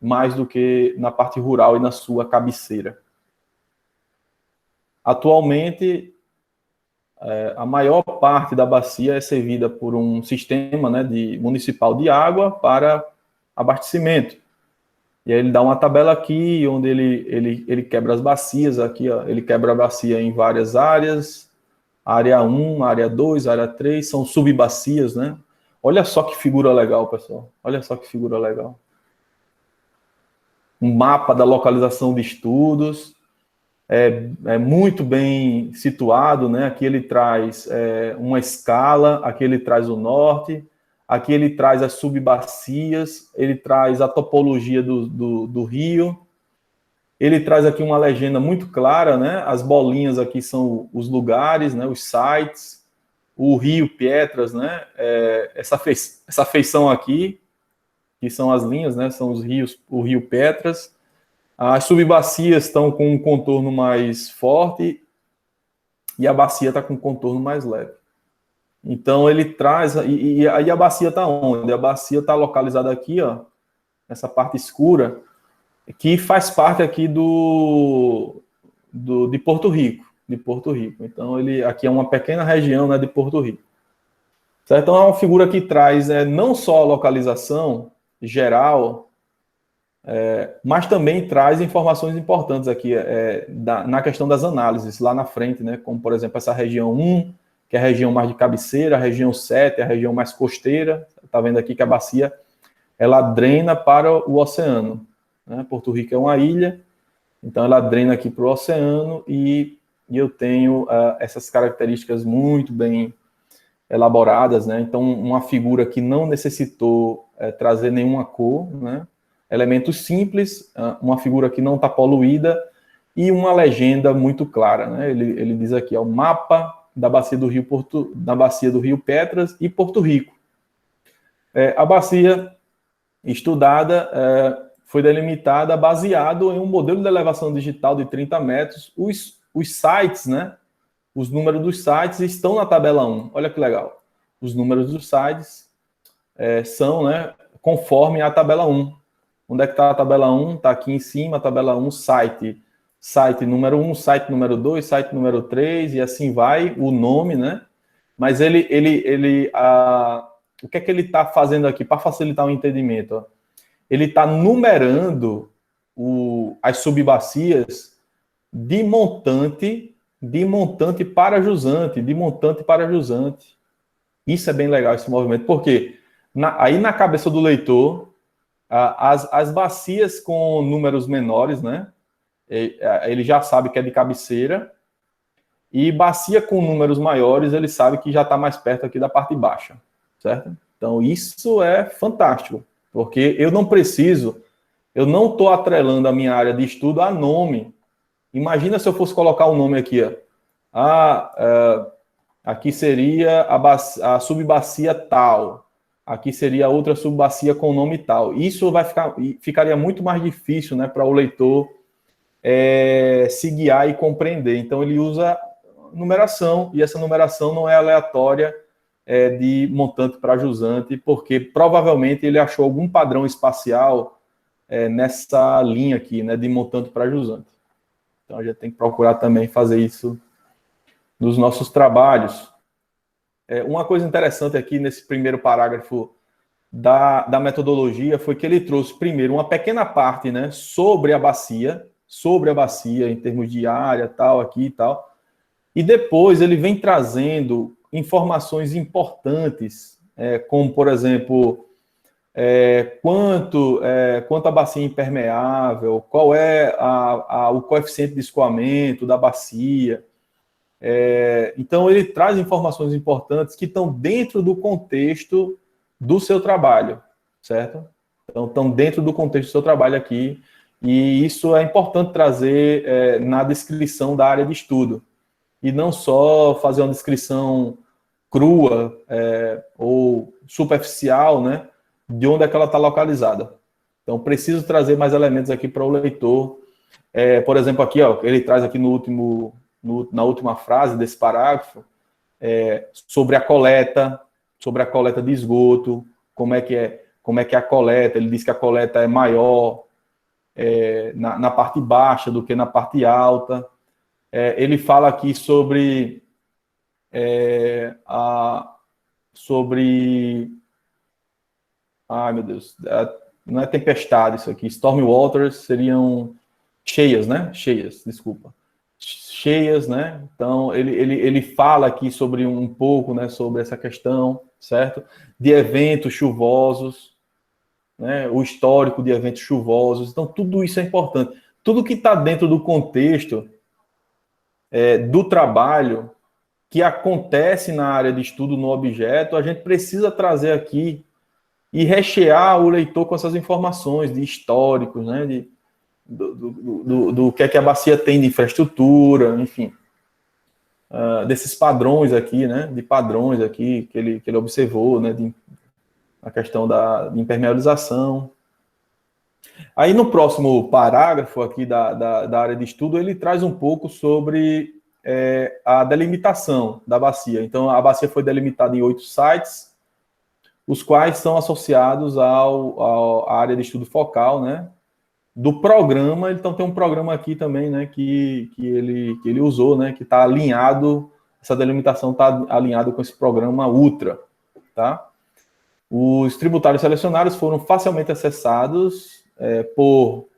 mais do que na parte rural e na sua cabeceira. Atualmente, a maior parte da bacia é servida por um sistema, né, municipal de água para abastecimento. E aí ele dá uma tabela aqui, onde ele quebra as bacias, aqui, ó, ele quebra a bacia em várias áreas, área 1, área 2, área 3, são subbacias, né? Olha só que figura legal, pessoal. Olha só que figura legal. Um mapa da localização de estudos. É muito bem situado, né? Aqui ele traz uma escala, aqui ele traz o norte, aqui ele traz as subbacias, ele traz a topologia do rio, ele traz aqui uma legenda muito clara, né? As bolinhas aqui são os lugares, né? Os sites, o rio Pietras, né? Essa feição aqui, que são as linhas, né? São os rios, o rio Pietras. As subbacias estão com um contorno mais forte e a bacia está com um contorno mais leve. Então ele traz... E aí a bacia está onde? A bacia está localizada aqui, ó, nessa parte escura, que faz parte aqui de Porto Rico. De Porto Rico. Então aqui é uma pequena região, né, de Porto Rico. Certo? Então é uma figura que traz não só a localização geral, mas também traz informações importantes aqui na questão das análises, lá na frente, né? Como, por exemplo, essa região 1, que é a região mais de cabeceira, a região 7, a região mais costeira. Está vendo aqui que a bacia, ela drena para o oceano. Né? Porto Rico é uma ilha, então ela drena aqui para o oceano e eu tenho essas características muito bem elaboradas, né? Então, uma figura que não necessitou trazer nenhuma cor, né? Elementos simples, uma figura que não está poluída e uma legenda muito clara, né? Ele diz aqui, o mapa da bacia do rio Pietras e Porto Rico. A bacia estudada foi delimitada baseado em um modelo de elevação digital de 30 metros. Os sites, né? Os números dos sites estão na tabela 1. Olha que legal. Os números dos sites são, né, conforme a tabela 1. Onde é que está a tabela 1? Está aqui em cima, a tabela 1, site. Site número 1, site número 2, site número 3, e assim vai, o nome, né? Mas o que é que ele está fazendo aqui, para facilitar o entendimento? Ó? Ele está numerando as subbacias de montante para jusante, de montante para jusante. Isso é bem legal, esse movimento, porque aí na cabeça do leitor, as bacias com números menores, né? Ele já sabe que é de cabeceira, e bacia com números maiores, ele sabe que já está mais perto aqui da parte baixa, certo? Então, isso é fantástico, porque eu não estou atrelando a minha área de estudo a nome. Imagina se eu fosse colocar um nome aqui, ó. Aqui seria a subbacia tal. Aqui seria outra subbacia com o nome tal. Isso ficaria muito mais difícil, né, para o leitor se guiar e compreender. Então, ele usa numeração, e essa numeração não é aleatória de montante para jusante, porque provavelmente ele achou algum padrão espacial nessa linha aqui, né, de montante para jusante. Então, a gente tem que procurar também fazer isso nos nossos trabalhos. Uma coisa interessante aqui nesse primeiro parágrafo da metodologia foi que ele trouxe primeiro uma pequena parte, né, sobre a bacia em termos de área, tal, aqui e tal, e depois ele vem trazendo informações importantes, como, por exemplo, quanto a bacia é impermeável, qual é o coeficiente de escoamento da bacia. Então, ele traz informações importantes que estão dentro do contexto do seu trabalho, certo? Então, estão dentro do contexto do seu trabalho aqui, e isso é importante trazer na descrição da área de estudo, e não só fazer uma descrição crua ou superficial, né, de onde é que ela está localizada. Então, preciso trazer mais elementos aqui para o leitor. Por exemplo, aqui, ó, ele traz aqui na última frase desse parágrafo, sobre a coleta de esgoto, como é que é a coleta. Ele diz que a coleta é maior na parte baixa do que na parte alta. Ele fala aqui sobre ai, meu Deus, não é tempestade isso aqui, storm waters seriam cheias, né? Cheias, desculpa. cheias, né? Então, ele fala aqui sobre um pouco, né, sobre essa questão, certo? De eventos chuvosos, né? O histórico de eventos chuvosos. Então, tudo isso é importante. Tudo que está dentro do contexto do trabalho que acontece na área de estudo no objeto, a gente precisa trazer aqui e rechear o leitor com essas informações de históricos, né? Do que é que a bacia tem de infraestrutura, enfim, desses padrões aqui, né, de padrões aqui que ele observou, né, a questão de impermeabilização. Aí no próximo parágrafo aqui da área de estudo, ele traz um pouco sobre a delimitação da bacia. Então, a bacia foi delimitada em 8 sites, os quais são associados à área de estudo focal, né, do programa. Então tem um programa aqui também, né, que ele usou, né, que está alinhado, essa delimitação está alinhada com esse programa Ultra, tá? Os tributários selecionados foram facilmente acessados por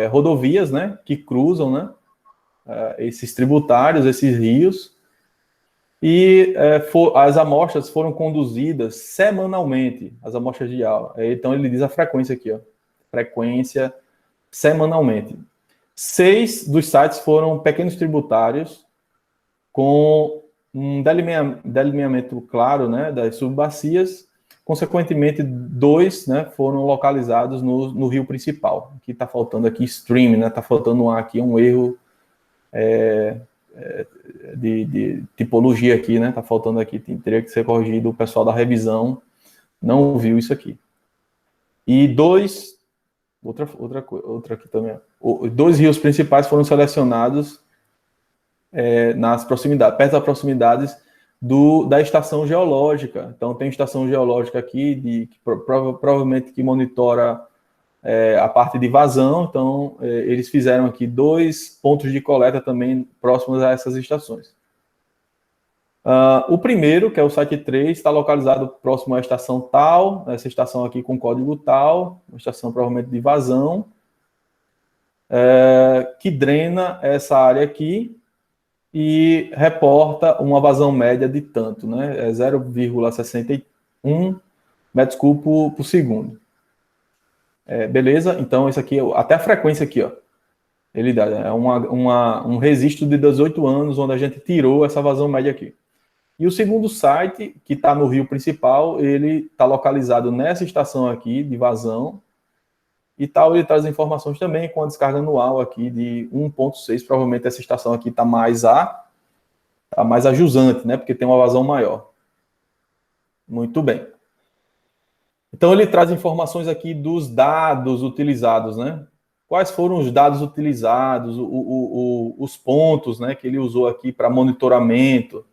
rodovias, né, que cruzam, né, esses tributários, esses rios, e as amostras foram conduzidas semanalmente, as amostras de aula. Então ele diz a frequência aqui, ó. Frequência semanalmente. 6 dos sites foram pequenos tributários com um delineamento claro, né, das subbacias. Consequentemente, 2, né, foram localizados no rio principal. Aqui está faltando aqui stream, né, está faltando aqui um erro de tipologia aqui, né, está faltando aqui, teria que ser corrigido, o pessoal da revisão não viu isso aqui. E 2 Outra aqui também. 2 rios principais foram selecionados nas proximidades, perto das proximidades da estação geológica. Então tem estação geológica aqui que provavelmente que monitora a parte de vazão. Então eles fizeram aqui 2 pontos de coleta também próximos a essas estações. O primeiro, que é o site 3, está localizado próximo à estação tal, essa estação aqui com código tal, uma estação provavelmente de vazão, que drena essa área aqui e reporta uma vazão média de tanto, né? 0,61 metros cúbicos por segundo. Beleza? Então, isso aqui, até a frequência aqui, ó, ele dá, um registro de 18 anos, onde a gente tirou essa vazão média aqui. E o segundo site, que está no rio principal, ele está localizado nessa estação aqui de vazão, e tal, ele traz informações também com a descarga anual aqui de 1,6, provavelmente essa estação aqui está mais ajusante, né, porque tem uma vazão maior. Muito bem. Então ele traz informações aqui dos dados utilizados, né? Quais foram os dados utilizados, os pontos, né, que ele usou aqui para monitoramento.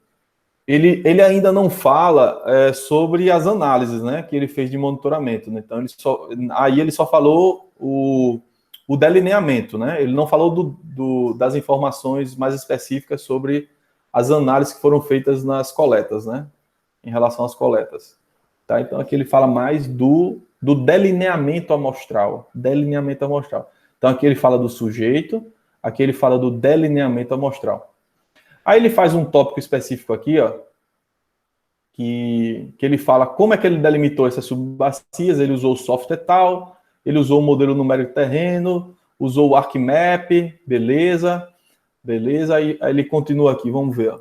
Ele ainda não fala sobre as análises, né, que ele fez de monitoramento, né? Então ele só falou o delineamento, né? Ele não falou das informações mais específicas sobre as análises que foram feitas nas coletas, né, em relação às coletas, tá? Então aqui ele fala mais do delineamento amostral, Então aqui ele fala do sujeito, aqui ele fala do delineamento amostral. Aí ele faz um tópico específico aqui, ó, que ele fala como é que ele delimitou essas subbacias. Ele usou o software tal, ele usou o modelo numérico de terreno, usou o ArcMap, beleza. Aí ele continua aqui, vamos ver.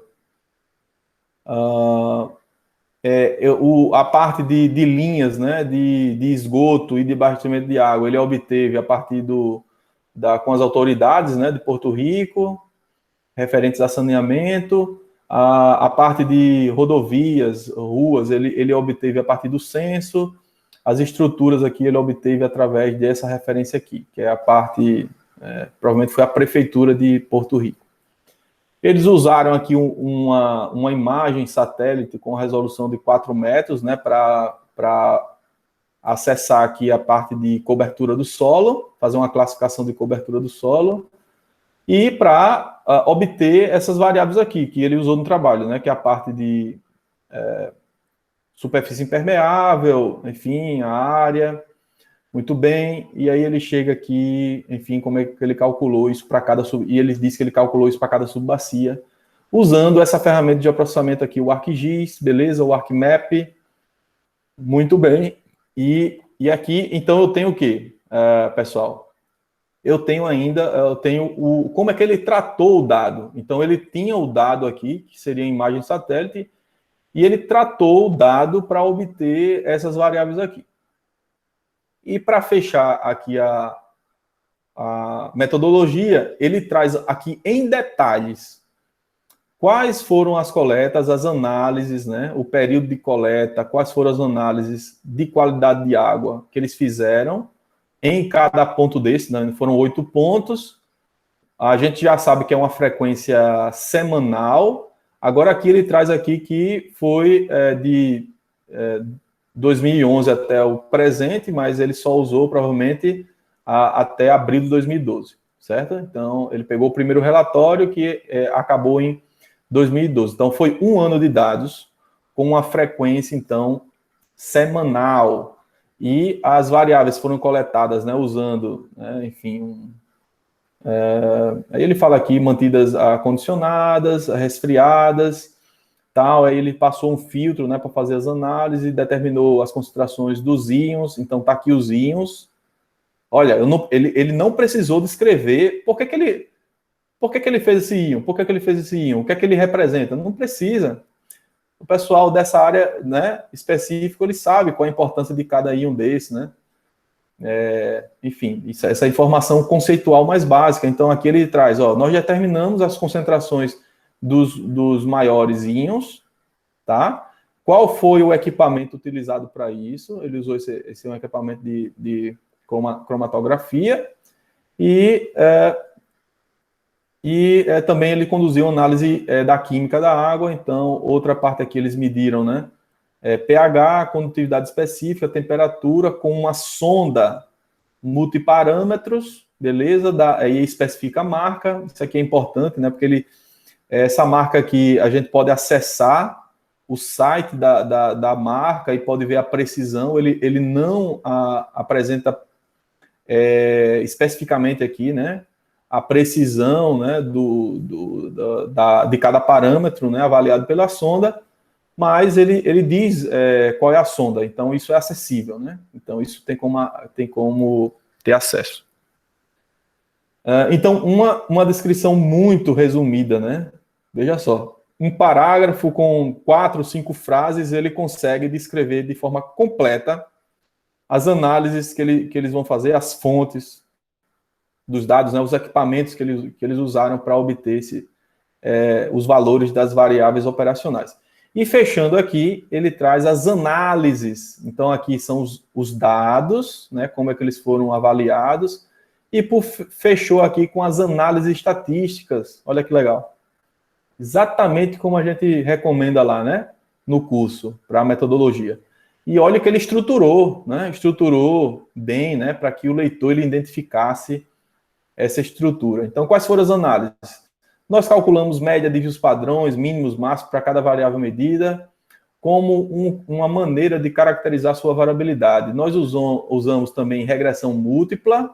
A parte de linhas, né, de esgoto e de abastecimento de água, ele obteve a partir com as autoridades, né, de Porto Rico, referentes a saneamento. A parte de rodovias, ruas, ele obteve a partir do censo. As estruturas aqui ele obteve através dessa referência aqui, que é a parte, provavelmente foi a prefeitura de Porto Rico. Eles usaram aqui uma imagem satélite com resolução de 4 metros, né, para acessar aqui a parte de cobertura do solo, fazer uma classificação de cobertura do solo, e para obter essas variáveis aqui, que ele usou no trabalho, né, que é a parte de superfície impermeável, enfim, a área, Muito bem, e aí ele chega aqui, enfim, como é que ele calculou isso para cada e ele disse que ele calculou isso para cada subbacia, usando essa ferramenta de processamento aqui, o ArcGIS, beleza, o ArcMap, muito bem, e aqui, então eu tenho o quê, pessoal? Eu tenho como é que ele tratou o dado. Então ele tinha o dado aqui, que seria a imagem de satélite, e ele tratou o dado para obter essas variáveis aqui. E para fechar aqui a metodologia, ele traz aqui em detalhes quais foram as coletas, as análises, né, o período de coleta, quais foram as análises de qualidade de água que eles fizeram em cada ponto desse, né, foram 8 pontos. A gente já sabe que é uma frequência semanal. Agora aqui ele traz aqui que foi de 2011 até o presente, mas ele só usou provavelmente até abril de 2012, certo? Então ele pegou o primeiro relatório que acabou em 2012. Então foi um ano de dados com uma frequência então semanal, e as variáveis foram coletadas, né, usando, né, enfim, aí ele fala aqui mantidas acondicionadas, resfriadas, tal. Aí ele passou um filtro, né, para fazer as análises, determinou as concentrações dos íons. Então tá aqui os íons. Olha, ele não precisou descrever por que ele fez esse íon, por que ele fez esse íon, o que é que ele representa. Não precisa. O pessoal dessa área, né, específico, ele sabe qual a importância de cada íon desse, né? Enfim, essa informação conceitual mais básica. Então aqui ele traz, ó, nós determinamos as concentrações dos maiores íons, tá? Qual foi o equipamento utilizado para isso? Ele usou esse um equipamento de cromatografia, e também ele conduziu análise da química da água. Então, outra parte aqui eles mediram, né? pH, condutividade específica, temperatura, com uma sonda multiparâmetros, beleza? Aí especifica a marca. Isso aqui é importante, né? Porque essa marca aqui, a gente pode acessar o site da marca e pode ver a precisão. Ele não apresenta especificamente aqui, né, a precisão, né, de cada parâmetro, né, avaliado pela sonda, mas ele diz qual é a sonda. Então isso é acessível, né? Então isso tem como ter acesso. Então uma descrição muito resumida, né? Veja só, um parágrafo com 4, 5 frases, ele consegue descrever de forma completa as análises que eles vão fazer, as fontes dos dados, né, os equipamentos que eles usaram para obter os valores das variáveis operacionais. E fechando aqui, ele traz as análises. Então aqui são os dados, né, como é que eles foram avaliados, e fechou aqui com as análises estatísticas. Olha que legal. Exatamente como a gente recomenda lá, né, no curso, para a metodologia. E olha que ele estruturou, né, estruturou bem, né, para que o leitor ele identificasse essa estrutura. Então, quais foram as análises? Nós calculamos média, desvios padrões, mínimos, máximos para cada variável medida, como uma maneira de caracterizar sua variabilidade. Nós usamos também regressão múltipla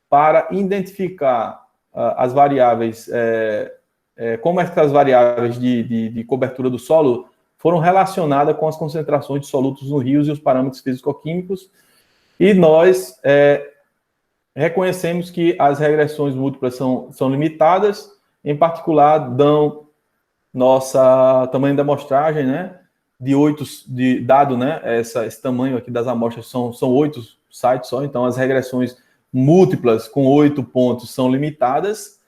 para identificar as variáveis, como é que as variáveis de cobertura do solo foram relacionadas com as concentrações de solutos nos rios e os parâmetros físico-químicos. E nós reconhecemos que as regressões múltiplas são limitadas, em particular, dão tamanho da amostragem, né, dado, né, esse tamanho aqui das amostras são 8 sites só. Então as regressões múltiplas com 8 pontos são limitadas.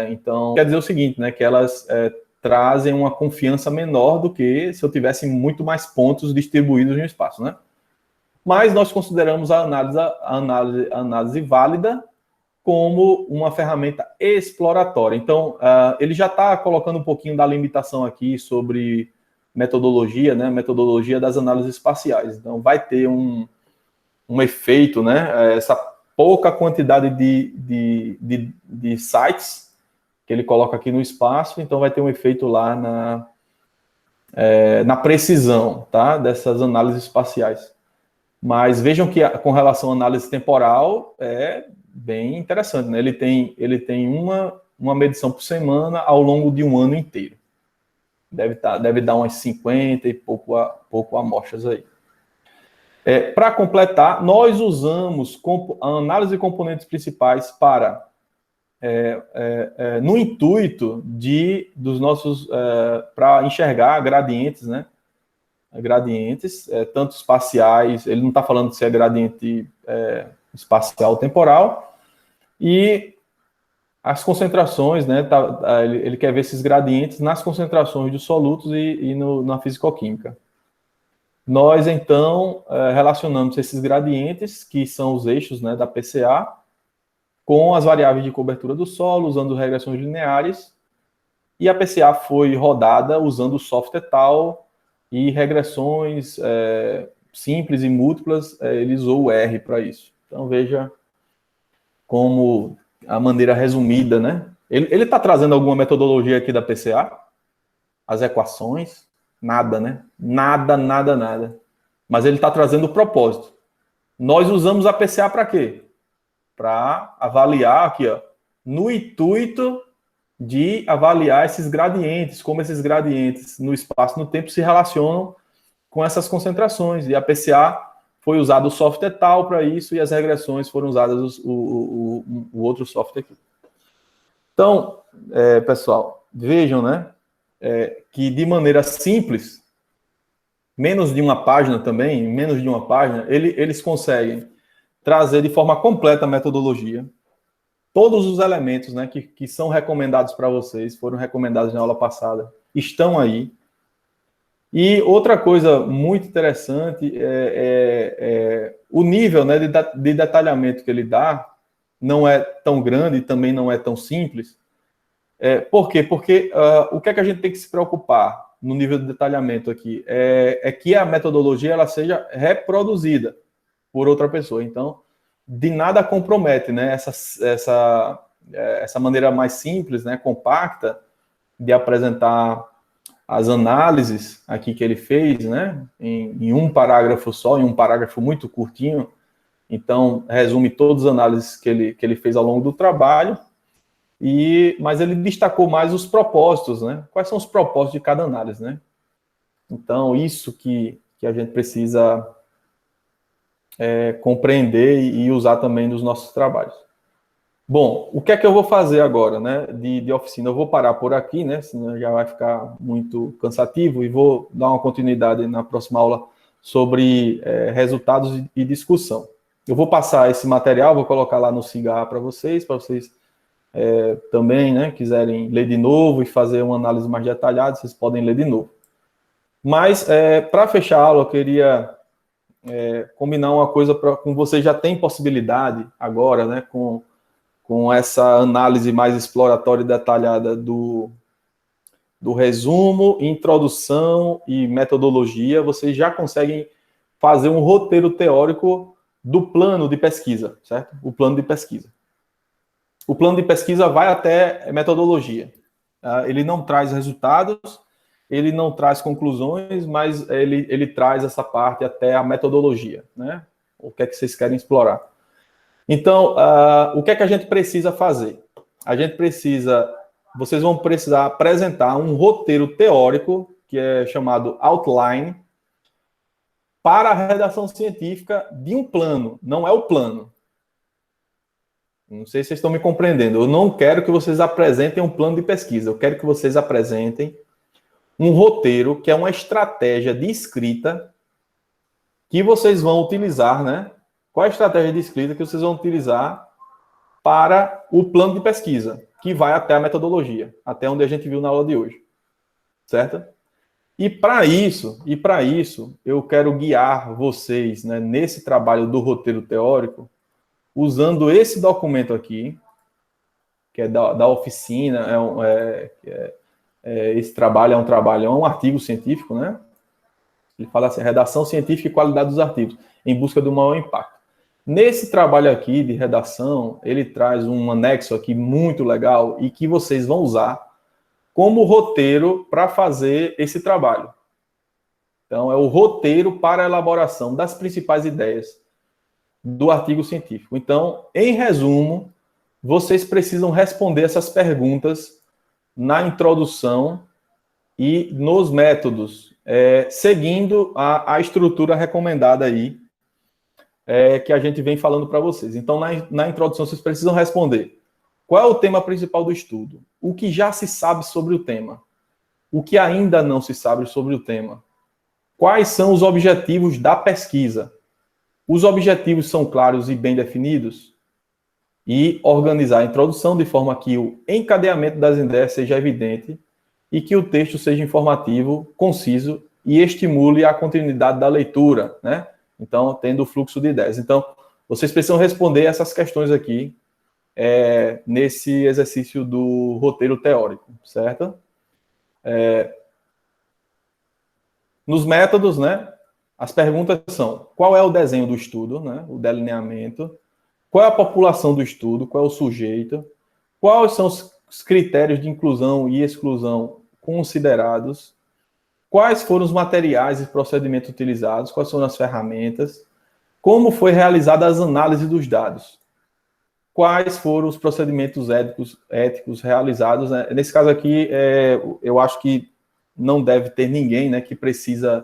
Então quer dizer o seguinte, né, que elas trazem uma confiança menor do que se eu tivesse muito mais pontos distribuídos no espaço, né? Mas nós consideramos a análise válida como uma ferramenta exploratória. Então, ele já está colocando um pouquinho da limitação aqui sobre metodologia, né? Metodologia das análises espaciais. Então, vai ter um efeito, né? Essa pouca quantidade de sites que ele coloca aqui no espaço, então vai ter um efeito lá na precisão, tá? Dessas análises espaciais. Mas vejam que com relação à análise temporal é bem interessante, né? Ele tem uma medição por semana ao longo de um ano inteiro. Deve dar umas 50 e pouco amostras aí. Para completar, nós usamos a análise de componentes principais para no intuito dos nossos para enxergar gradientes, né? Gradientes, tanto espaciais, ele não está falando se é gradiente espacial ou temporal, e as concentrações, né? Ele quer ver esses gradientes nas concentrações dos solutos e na fisicoquímica. Nós, então, relacionamos esses gradientes, que são os eixos, né, da PCA, com as variáveis de cobertura do solo, usando regressões lineares, e a PCA foi rodada usando o software tal e regressões simples e múltiplas, ele usou o R para isso. Então, veja como a maneira resumida, né? Ele está trazendo alguma metodologia aqui da PCA? As equações? Nada, né? Nada. Mas ele está trazendo o propósito. Nós usamos a PCA para quê? Para avaliar aqui, ó, no intuito de avaliar esses gradientes, como esses gradientes no espaço e no tempo se relacionam com essas concentrações. E a PCA foi usado o software tal para isso e as regressões foram usadas o outro software aqui. Então, pessoal, vejam, né, que de maneira simples, menos de uma página, eles conseguem trazer de forma completa a metodologia, todos os elementos, né, que são recomendados para vocês, foram recomendados na aula passada, estão aí. E outra coisa muito interessante o nível, né, de detalhamento que ele dá não é tão grande e também não é tão simples. Por quê? Porque o que é que a gente tem que se preocupar no nível de detalhamento aqui? É que a metodologia ela seja reproduzida por outra pessoa. Então, de nada compromete, né, essa maneira mais simples, né, compacta, de apresentar as análises aqui que ele fez, né, em um parágrafo só, em um parágrafo muito curtinho. Então, resume todas as análises que ele fez ao longo do trabalho, mas ele destacou mais os propósitos, né? Quais são os propósitos de cada análise, né? Então, isso que a gente precisa compreender e usar também nos nossos trabalhos. Bom, o que é que eu vou fazer agora, né, de oficina? Eu vou parar por aqui, né, senão já vai ficar muito cansativo, e vou dar uma continuidade na próxima aula sobre resultados e discussão. Eu vou passar esse material, vou colocar lá no Cigarra para vocês também, né, quiserem ler de novo e fazer uma análise mais detalhada, vocês podem ler de novo. Mas, para fechar a aula, eu queria combinar uma coisa com vocês. Já tem possibilidade agora, né, com essa análise mais exploratória e detalhada do resumo, introdução e metodologia, vocês já conseguem fazer um roteiro teórico do plano de pesquisa, certo? O plano de pesquisa. O plano de pesquisa vai até metodologia. Ele não traz resultados, ele não traz conclusões, mas ele traz essa parte até a metodologia, né? O que é que vocês querem explorar? Então, o que é que a gente precisa fazer? Vocês vão precisar apresentar um roteiro teórico, que é chamado outline, para a redação científica de um plano. Não é o plano. Não sei se vocês estão me compreendendo. Eu não quero que vocês apresentem um plano de pesquisa. Eu quero que vocês apresentem um roteiro, que é uma estratégia de escrita que vocês vão utilizar, né? Qual é a estratégia de escrita que vocês vão utilizar para o plano de pesquisa, que vai até a metodologia, até onde a gente viu na aula de hoje, certo? E para isso, eu quero guiar vocês, né, nesse trabalho do roteiro teórico, usando esse documento aqui, que é da oficina, esse trabalho é um artigo científico, né? Ele fala assim, redação científica e qualidade dos artigos, em busca do maior impacto. Nesse trabalho aqui de redação, ele traz um anexo aqui muito legal e que vocês vão usar como roteiro para fazer esse trabalho. Então, é o roteiro para a elaboração das principais ideias do artigo científico. Então, em resumo, vocês precisam responder essas perguntas na introdução e nos métodos, seguindo a estrutura recomendada aí, que a gente vem falando para vocês. Então, na introdução, vocês precisam responder: qual é o tema principal do estudo? O que já se sabe sobre o tema? O que ainda não se sabe sobre o tema? Quais são os objetivos da pesquisa? Os objetivos são claros e bem definidos? E organizar a introdução de forma que o encadeamento das ideias seja evidente e que o texto seja informativo, conciso e estimule a continuidade da leitura, né? Então, tendo o fluxo de ideias. Então, vocês precisam responder essas questões aqui nesse exercício do roteiro teórico, certo? Nos métodos, né? As perguntas são: qual é o desenho do estudo, né? O delineamento. Qual é a população do estudo? Qual é o sujeito? Quais são os critérios de inclusão e exclusão considerados? Quais foram os materiais e procedimentos utilizados? Quais foram as ferramentas? Como foi realizada as análises dos dados? Quais foram os procedimentos éticos realizados? Né? Nesse caso aqui, eu acho que não deve ter ninguém, né, que precisa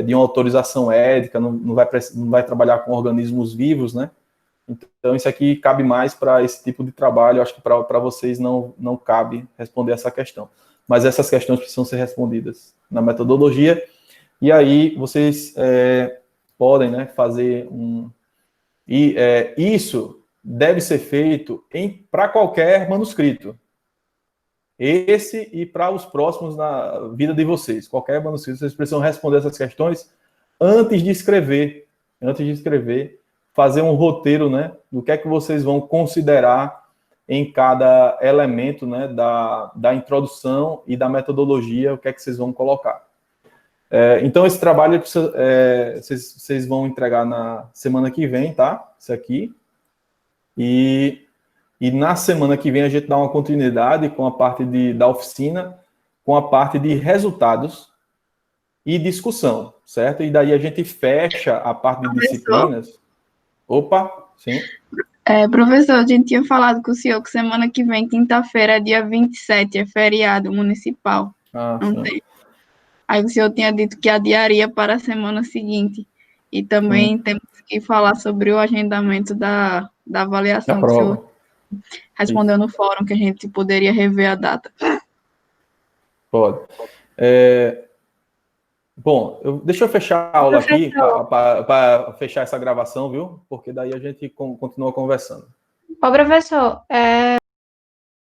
de uma autorização ética, não vai trabalhar com organismos vivos, né? Então, isso aqui cabe mais para esse tipo de trabalho. Eu acho que para vocês não cabe responder essa questão. Mas essas questões precisam ser respondidas na metodologia. E aí, vocês podem, né, fazer um... isso deve ser feito para qualquer manuscrito. Esse e para os próximos na vida de vocês. Qualquer manuscrito, vocês precisam responder essas questões antes de escrever. Fazer um roteiro, né, do que é que vocês vão considerar em cada elemento, né, da introdução e da metodologia, o que é que vocês vão colocar. Então, esse trabalho vocês vão entregar na semana que vem, tá? Isso aqui. E na semana que vem a gente dá uma continuidade com a parte da oficina, com a parte de resultados e discussão, certo? E daí a gente fecha a parte de disciplinas. Opa, sim. Professor, a gente tinha falado com o senhor que semana que vem, quinta-feira, dia 27, é feriado municipal. Não tem. Aí o senhor tinha dito que adiaria para a semana seguinte. E também temos que falar sobre o agendamento da avaliação, que o senhor respondeu no fórum, que a gente poderia rever a data. Pode. Bom, deixa eu fechar a aula aqui, para fechar essa gravação, viu? Porque daí a gente continua conversando. Ô, professor,